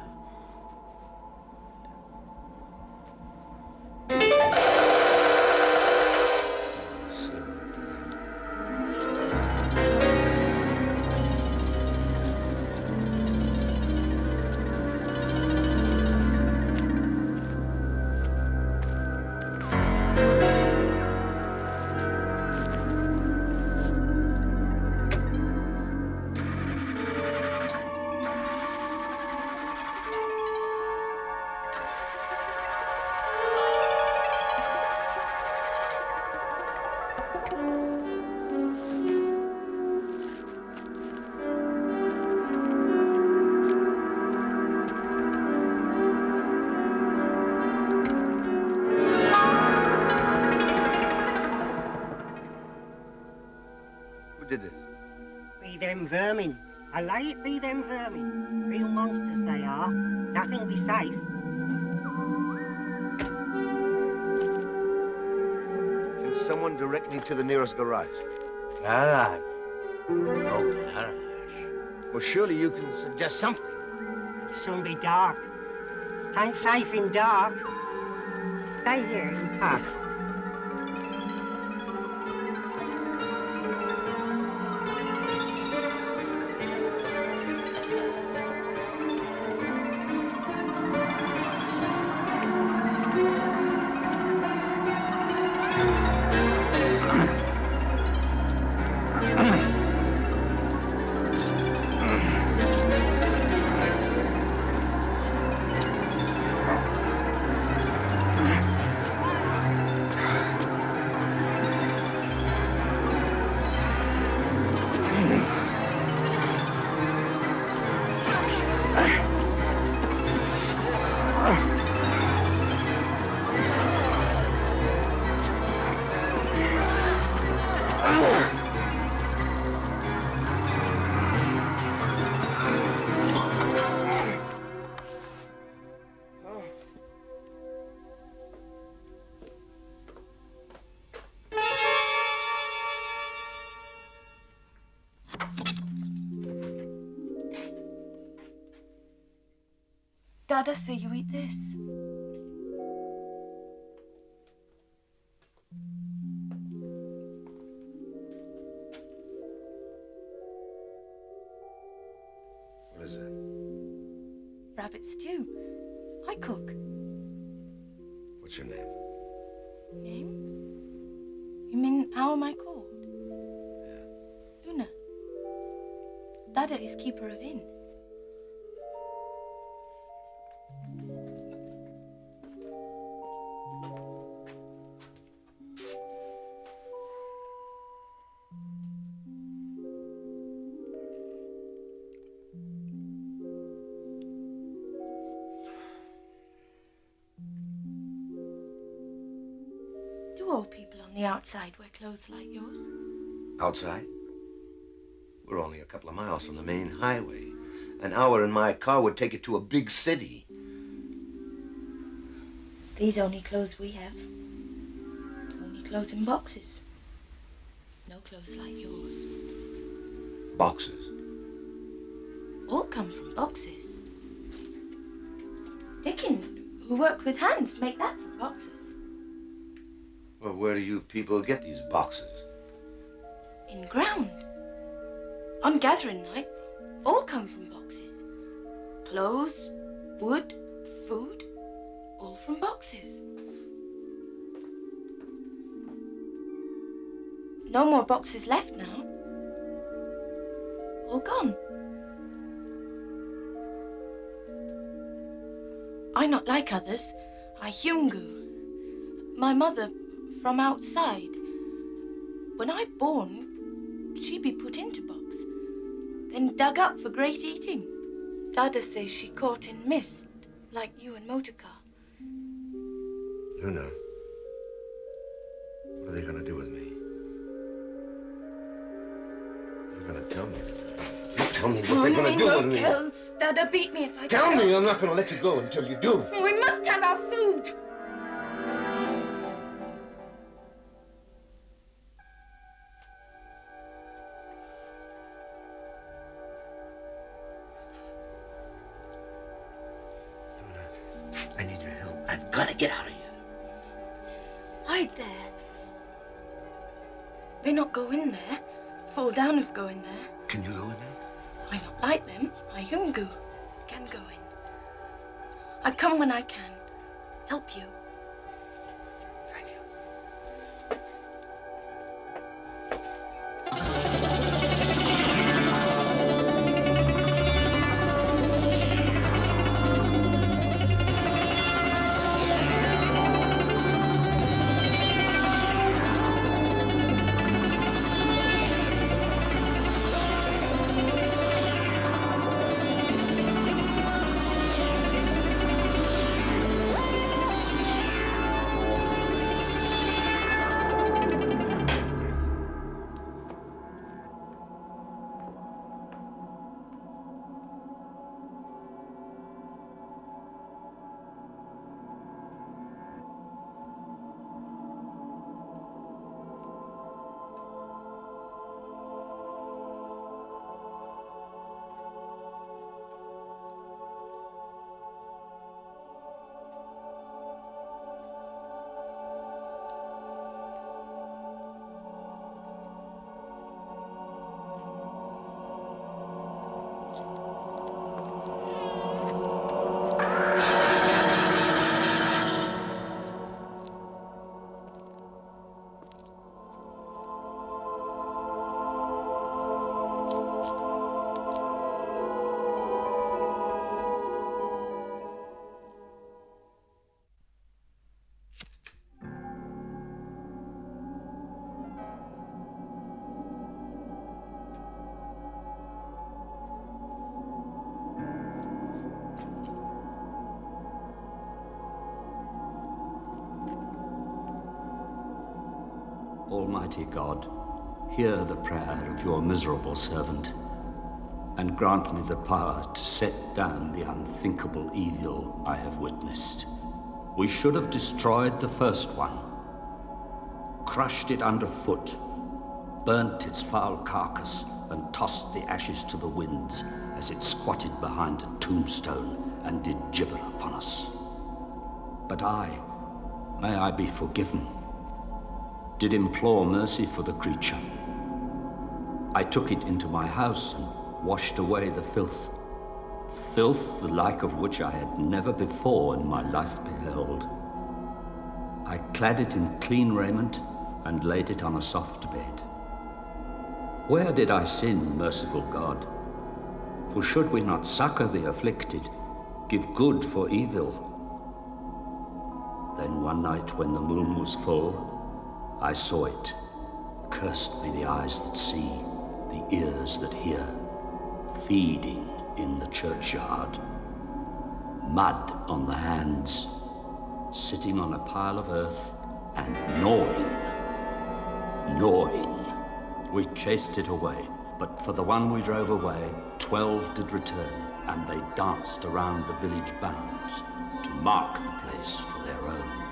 Be them vermin. I lay it be them vermin. Real monsters they are. Nothing be safe. Can someone direct me to the nearest garage? Garage? No garage. Well, surely you can suggest something. It'll soon be dark. It ain't safe in dark. Stay here in park. Dad, I say you eat this. What is that? Rabbit stew. I cook. What's your name? Name? You mean how am I called? Luna. Dada is keeper of inn. Do all people on the outside wear clothes like yours? Outside? We're only a couple of miles from the main highway. An hour in my car would take it to a big city. These only clothes we have. Only clothes in boxes. No clothes like yours. Boxes? all come from boxes. Dickon, who work with hands, make that from boxes. Well, where do you people get these boxes? In ground. On gathering night, all come from boxes. Clothes, wood, food, all from boxes. No more boxes left now. All gone. I not like others. I Hyungu. My mother from outside. When I born, she be put into box, then dug up for great eating. Dada says she caught in mist, like you and motorcar. No. What are they gonna do with me? You're gonna tell me. You tell me what they're gonna do with me. Tell. Dada beat me if I Tell me I'm not gonna let you go until you do. We must have our food. I need your help. I've got to get out of here. Hide there. They not go in there. Fall down if go in there. Can you go in there? I not like them. I Hyungu. Can go in. I come when I can. Help you. Almighty God, hear the prayer of your miserable servant, and grant me the power to set down the unthinkable evil I have witnessed. We should have destroyed the first one, crushed it underfoot, burnt its foul carcass, and tossed the ashes to the winds as it squatted behind a tombstone and did gibber upon us. But may I be forgiven, did implore mercy for the creature. I took it into my house and washed away the filth the like of which I had never before in my life beheld. I clad it in clean raiment and laid it on a soft bed. Where did I sin, merciful God? For should we not succor the afflicted, give good for evil? Then one night when the moon was full, I saw it. Cursed be the eyes that see, the ears that hear, feeding in the churchyard. Mud on the hands, sitting on a pile of earth and gnawing. We chased it away, but for the one we drove away, 12 did return, and they danced around the village bounds to mark the place for their own.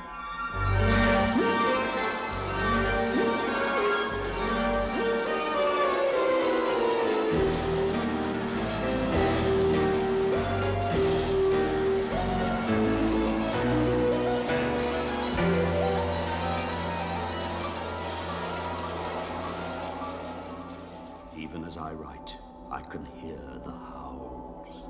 the howls.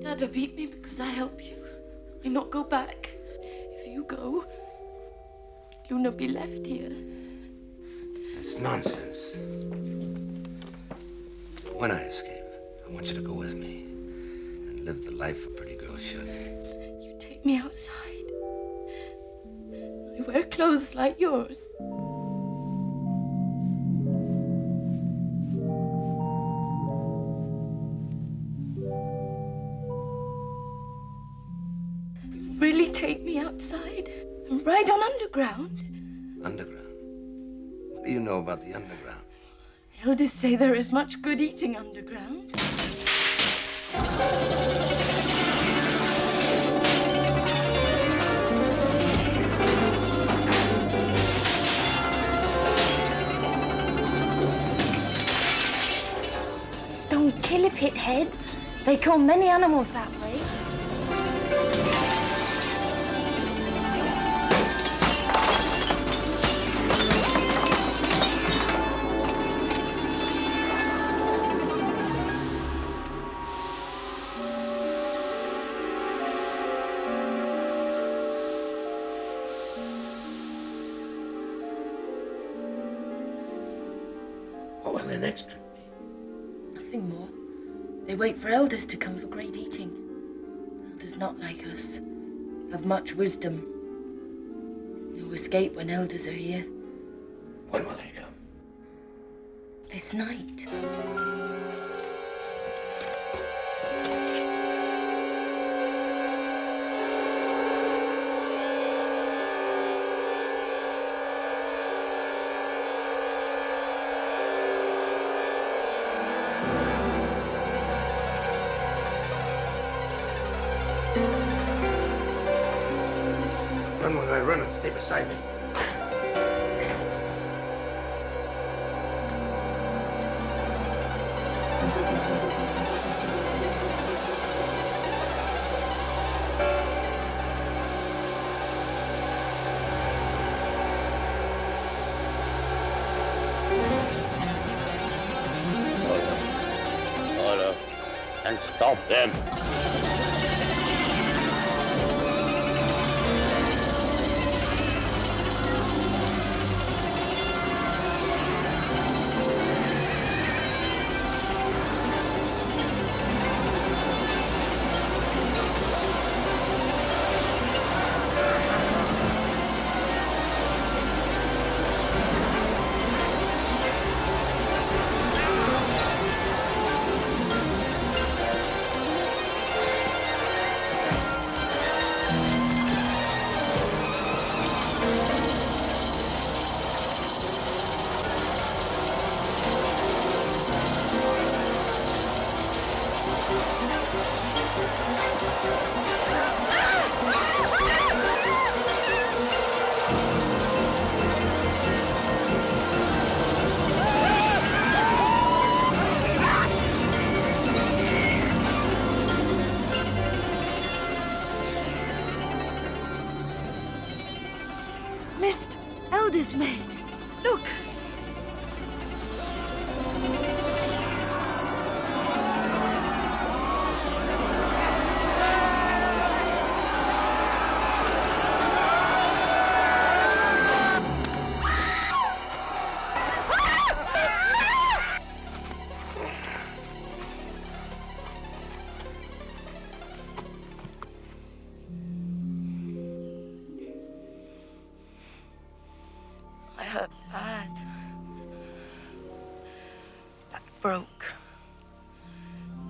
Dada beat me because I help you. I not go back. If you go, Luna be left here. That's nonsense. When I escape, I want you to go with me and live the life a pretty girl should. You take me outside. I wear clothes like yours. Really take me outside and ride on underground? Underground? What do you know about the underground? Elders say there is much good eating underground. Stone killer pit head. They kill many animals that way. What will their next trip be? Nothing more. They wait for elders to come for great eating. Elders not like us. Have much wisdom. No escape when elders are here. When will they come? This night. Run when I run and stay beside me. Order. And stop them. Mist, elders made. Look. broke.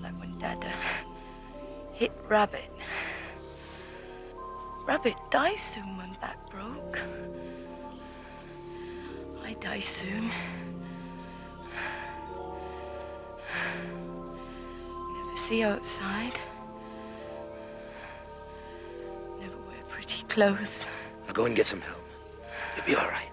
Like when Dad hit Rabbit. Rabbit dies soon when back broke. I die soon. Never see outside. Never wear pretty clothes. I'll go and get some help. You'll be all right.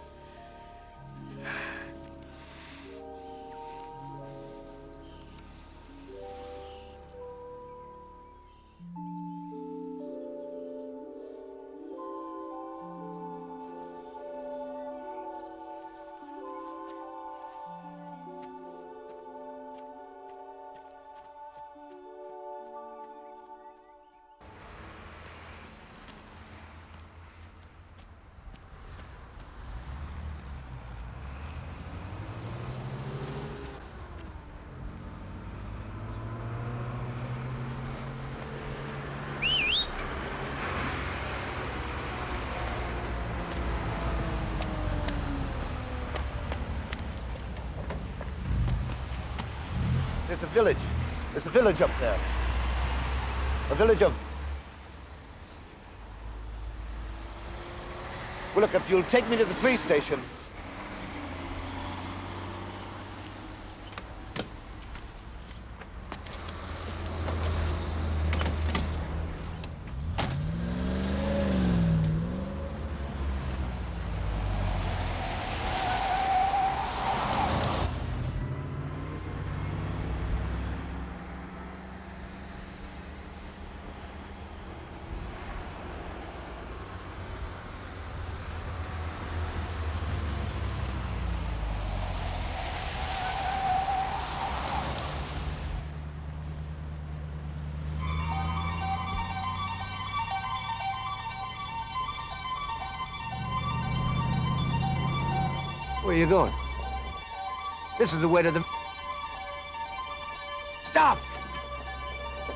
There's a village. There's a village up there. A village of... Well, look, if you'll take me to the police station. Where are you going? This is the way to the... Stop!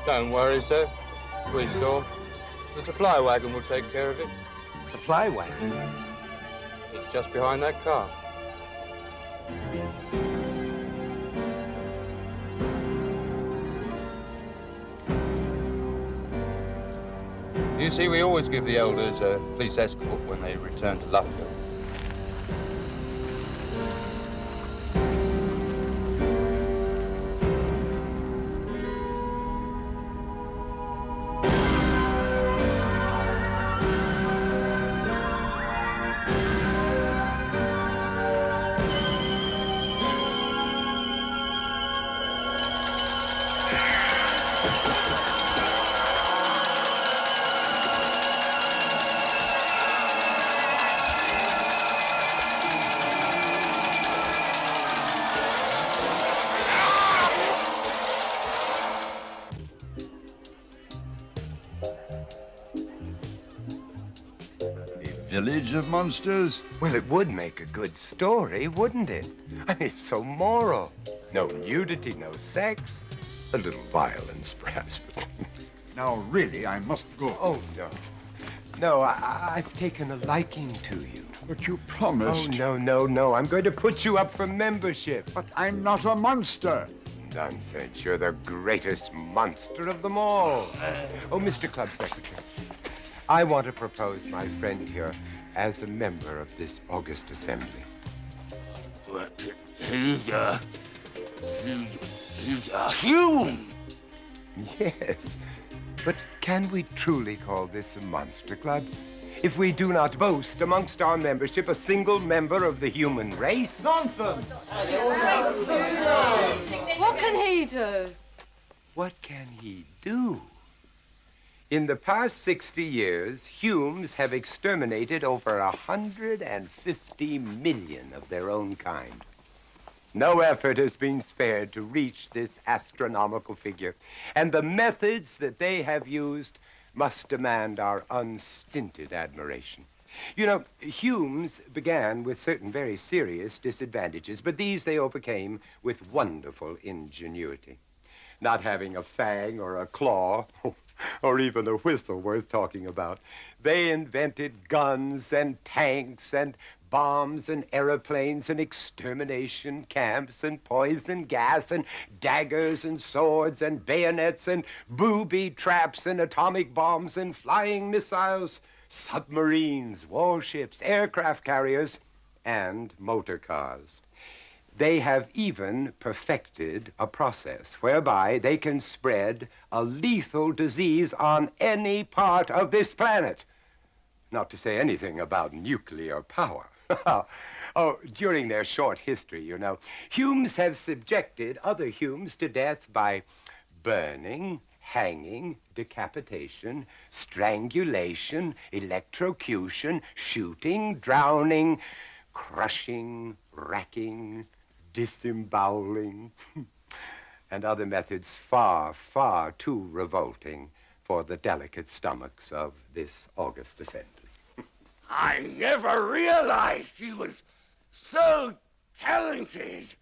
Don't worry, sir. We saw. The supply wagon will take care of it. Supply wagon? It's just behind that car. You see, we always give the elders a police escort when they return to Lufkin. Village of monsters? Well, it would make a good story, wouldn't it? I mean, it's so moral. No nudity, no sex. A little violence, perhaps, but... Now, really, I must go. Oh, no. No, I've taken a liking to you. But you promised. Oh, no. I'm going to put you up for membership. But I'm not a monster. Nonsense. You're the greatest monster of them all. Oh, Mr. Club Secretary, I want to propose my friend here as a member of this august assembly. He's a human. Yes, but can we truly call this a monster club if we do not boast amongst our membership a single member of the human race? Nonsense! What can he do? What can he do? In the past 60 years, Humes have exterminated over 150 million of their own kind. No effort has been spared to reach this astronomical figure, and the methods that they have used must demand our unstinted admiration. You know, Humes began with certain very serious disadvantages, but these they overcame with wonderful ingenuity. Not having a fang or a claw, or even a whistle worth talking about, they invented guns and tanks and bombs and aeroplanes and extermination camps and poison gas and daggers and swords and bayonets and booby traps and atomic bombs and flying missiles, submarines, warships, aircraft carriers, and motor cars. They have even perfected a process whereby they can spread a lethal disease on any part of this planet. Not to say anything about nuclear power. Oh, during their short history, you know, Humes have subjected other Humes to death by burning, hanging, decapitation, strangulation, electrocution, shooting, drowning, crushing, racking, disemboweling, and other methods far, far too revolting for the delicate stomachs of this august assembly. I never realized she was so talented.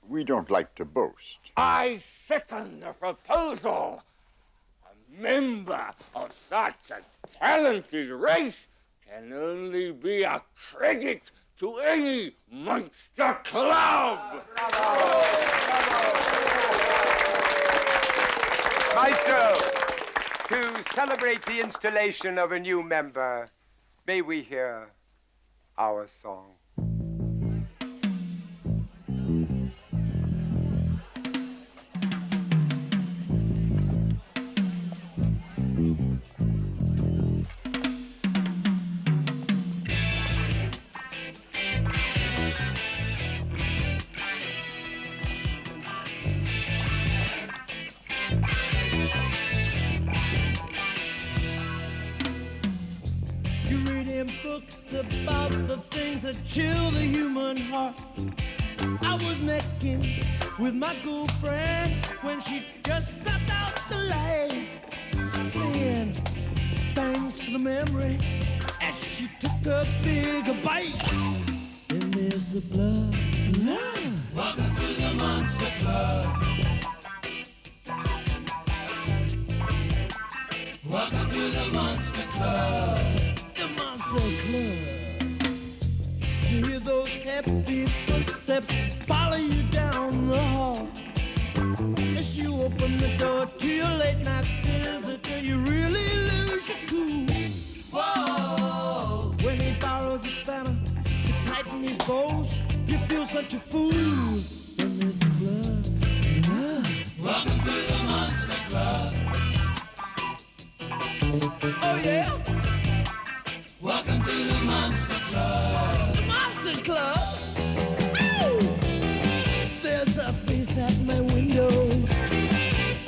We don't like to boast. I second the proposal. A member of such a talented race can only be a credit to any monster club. Maestro, to celebrate the installation of a new member, may we hear our song? Books about the things that chill the human heart. I was necking with my girlfriend when she just stepped out the light, saying thanks for the memory as she took a bigger bite. Then there's the blood. Welcome to the Monster Club. Welcome to the Monster Club. Club. You hear those happy footsteps follow you down the hall. As you open the door to your late night visitor, you really lose your cool. Whoa! When he borrows a spanner to tighten his bolts, you feel such a fool. Then there's the blood. Welcome to the Monster Club. Oh yeah. Welcome to the Monster Club. The Monster Club? Ooh! There's a face at my window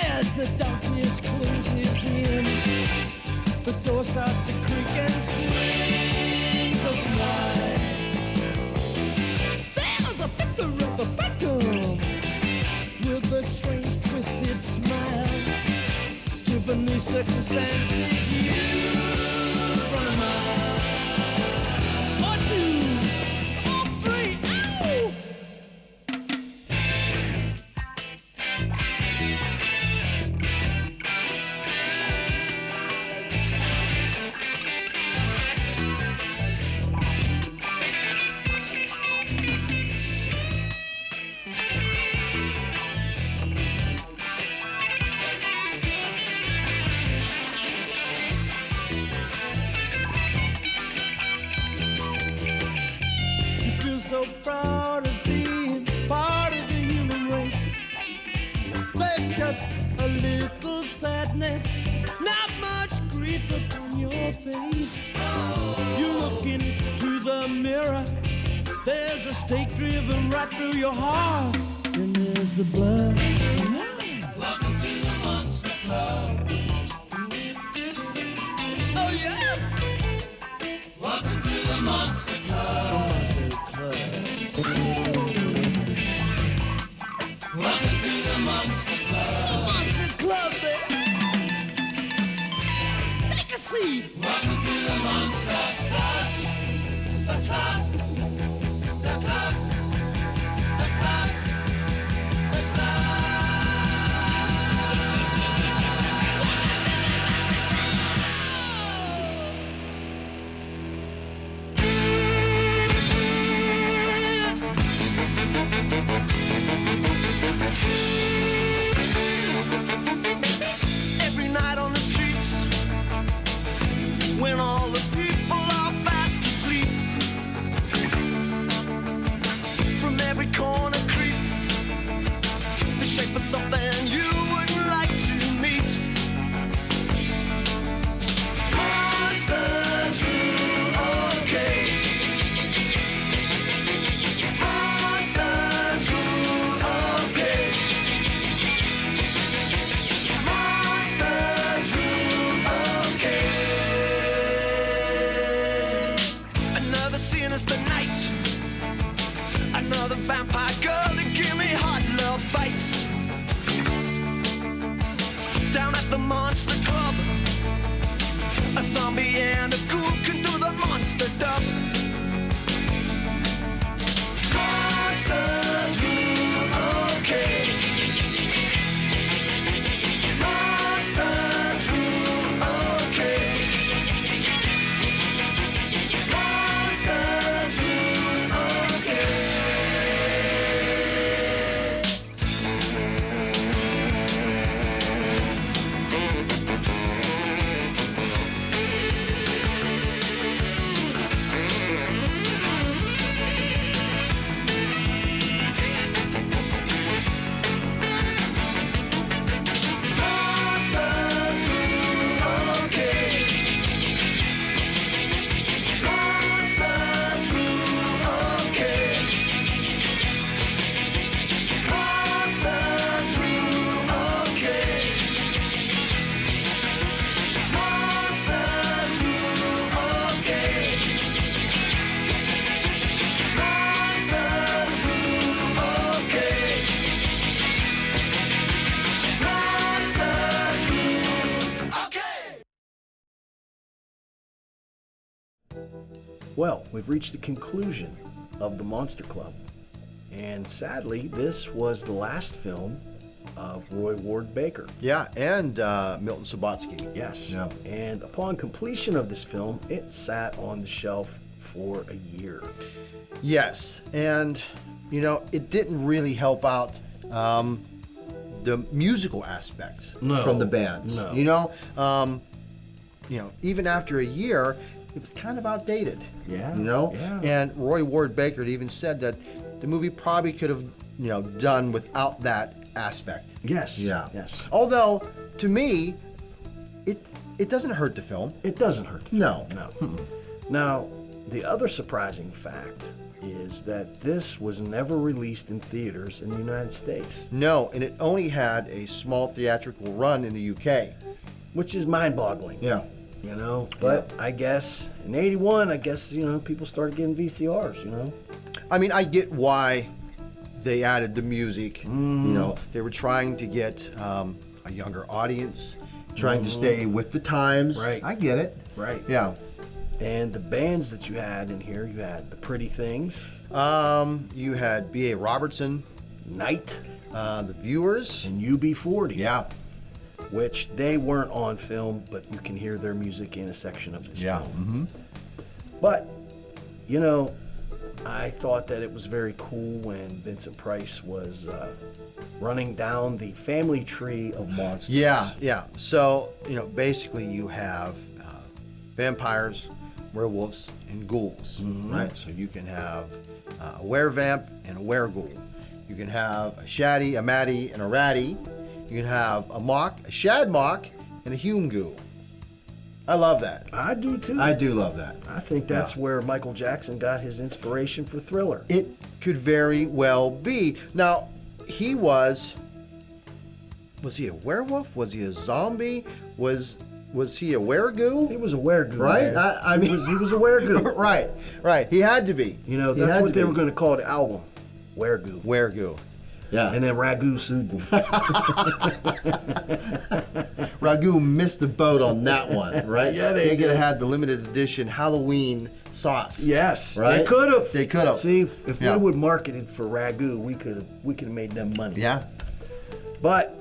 as the darkness closes in. The door starts to creak and swings of light. There's a figure of a phantom with a strange twisted smile. Given the circumstances, you run a mile. So proud of being part of the human race. There's just a little sadness, not much grief upon your face. You look into the mirror, there's a stake driven right through your heart, and there's the blood. Welcome to the Monster Club. Oh yeah. Welcome to the Monster Club. Welcome to the Monster Club. The Monster Club, baby. Take a seat. Welcome to the Monster Club. The club. The club. The club. The club. Well, we've reached the conclusion of the Monster Club. And sadly, this was the last film of Roy Ward Baker. Yeah, and Milton Subotsky. Yes. Yeah. And upon completion of this film, it sat on the shelf for a year. Yes, and it didn't really help out the musical aspects from the bands. No. Even after a year, it was kind of outdated. Yeah. Yeah. And Roy Ward Baker even said that the movie probably could have, done without that aspect. Yes. Yeah. Yes. Although, to me, it doesn't hurt the film. It doesn't hurt the film. No. No. Now, the other surprising fact is that this was never released in theaters in the United States. No, and it only had a small theatrical run in the UK. Which is mind-boggling. Yeah. But I guess in 81, people started getting VCRs, I mean, I get why they added the music. They were trying to get a younger audience, trying to stay with the times. Right. I get it. Right. Yeah. And the bands that you had in here, you had the Pretty Things. You had B.A. Robertson. Night. The Viewers. And UB40. Yeah. Which they weren't on film, but you can hear their music in a section of this film. Mm-hmm. But, I thought that it was very cool when Vincent Price was running down the family tree of monsters. Yeah. So, basically you have vampires, werewolves, and ghouls, right? So you can have a werevamp and a wereghoul. You can have a shaddy, a matty, and a ratty. You can have a mock, a shad mock, and a hume ghoul. I love that. I do too. I do love that. I think that's where Michael Jackson got his inspiration for Thriller. It could very well be. Now, was he a werewolf? Was he a zombie? Was he a wereghoul? He was a wereghoul, right? Man. I mean, he was a wereghoul. right. He had to be. That's what they were going to call the album, Wereghoul. Wereghoul. Yeah. And then Ragu sued them. Ragu missed the boat on that one, right? Yeah, they could have had the limited edition Halloween sauce. Yes, right? They could have. They could have. See, if we would market it for Ragu, we could have made them money. Yeah. But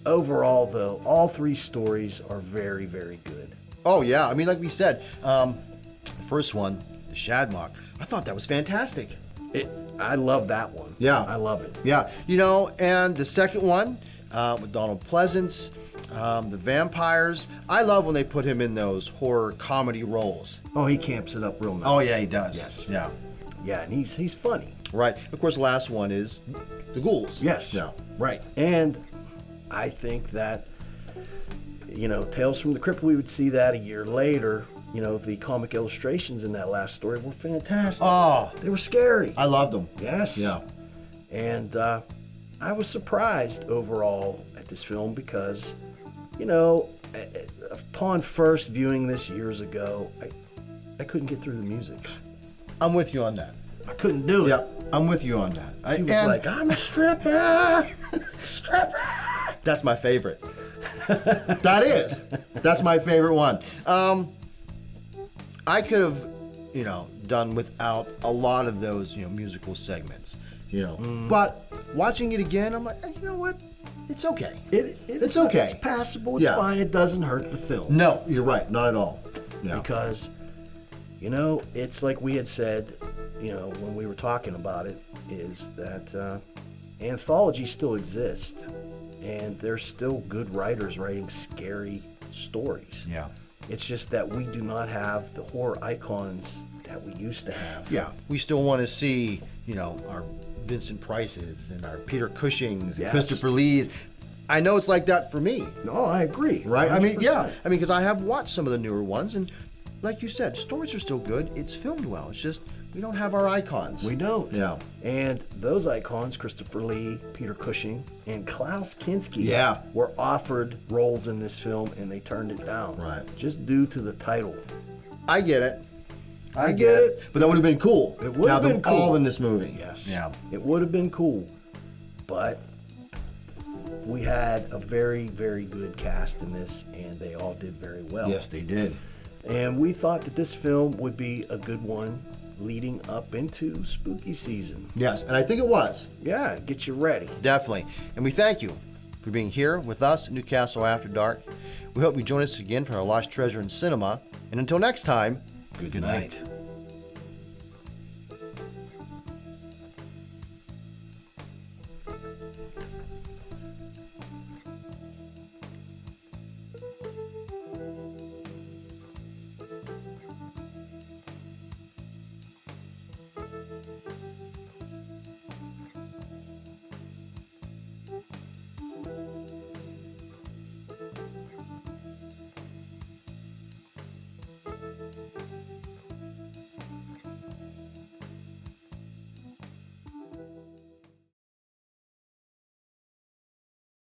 overall, though, all three stories are very, very good. Oh yeah, I mean, like we said, the first one, the Shadmock, I thought that was fantastic. I love that one. Yeah. I love it. Yeah. And the second one with Donald Pleasance, the vampires. I love when they put him in those horror comedy roles. Oh, he camps it up real nice. Oh, yeah, he does. Yes. Yeah. Yeah, and he's funny. Right. Of course, the last one is the ghouls. Yes. Yeah. Right. And I think that, Tales from the Crypt, we would see that a year later. The comic illustrations in that last story were fantastic. Oh. They were scary. I loved them. Yes. Yeah. And I was surprised overall at this film because, upon first viewing this years ago, I couldn't get through the music. I'm with you on that. I couldn't do it. Yeah, I'm with you on that. She was like, I'm a stripper. That's my favorite. That's my favorite one. I could have, done without a lot of those, musical segments, But watching it again, I'm like, you know what? It's okay. It's okay. It's passable. It's fine. It doesn't hurt the film. No, you're right. Not at all. Yeah. Because, it's like we had said, when we were talking about it, is that anthologies still exist. And there's still good writers writing scary stories. Yeah. It's just that we do not have the horror icons that we used to have. Yeah. We still want to see, our Vincent Prices and our Peter Cushings and Christopher Lees. I know it's like that for me. No, I agree. Right? 100%. I mean, yeah. Because I have watched some of the newer ones, and like you said, stories are still good. It's filmed well. It's just we don't have our icons. We don't. Yeah. And those icons, Christopher Lee, Peter Cushing, and Klaus Kinski, were offered roles in this film, and they turned it down. Right. Just due to the title. I get it. I get it. But that would have been cool. It would have been cool. All in this movie. Yes. Yeah. It would have been cool. But we had a very, very good cast in this, and they all did very well. Yes, they did. And we thought that this film would be a good one leading up into spooky season. Yes, and I think it was. Yeah, get you ready. Definitely. And we thank you for being here with us at Newcastle After Dark. We hope you join us again for our Lost Treasure in Cinema. And until next time, good night.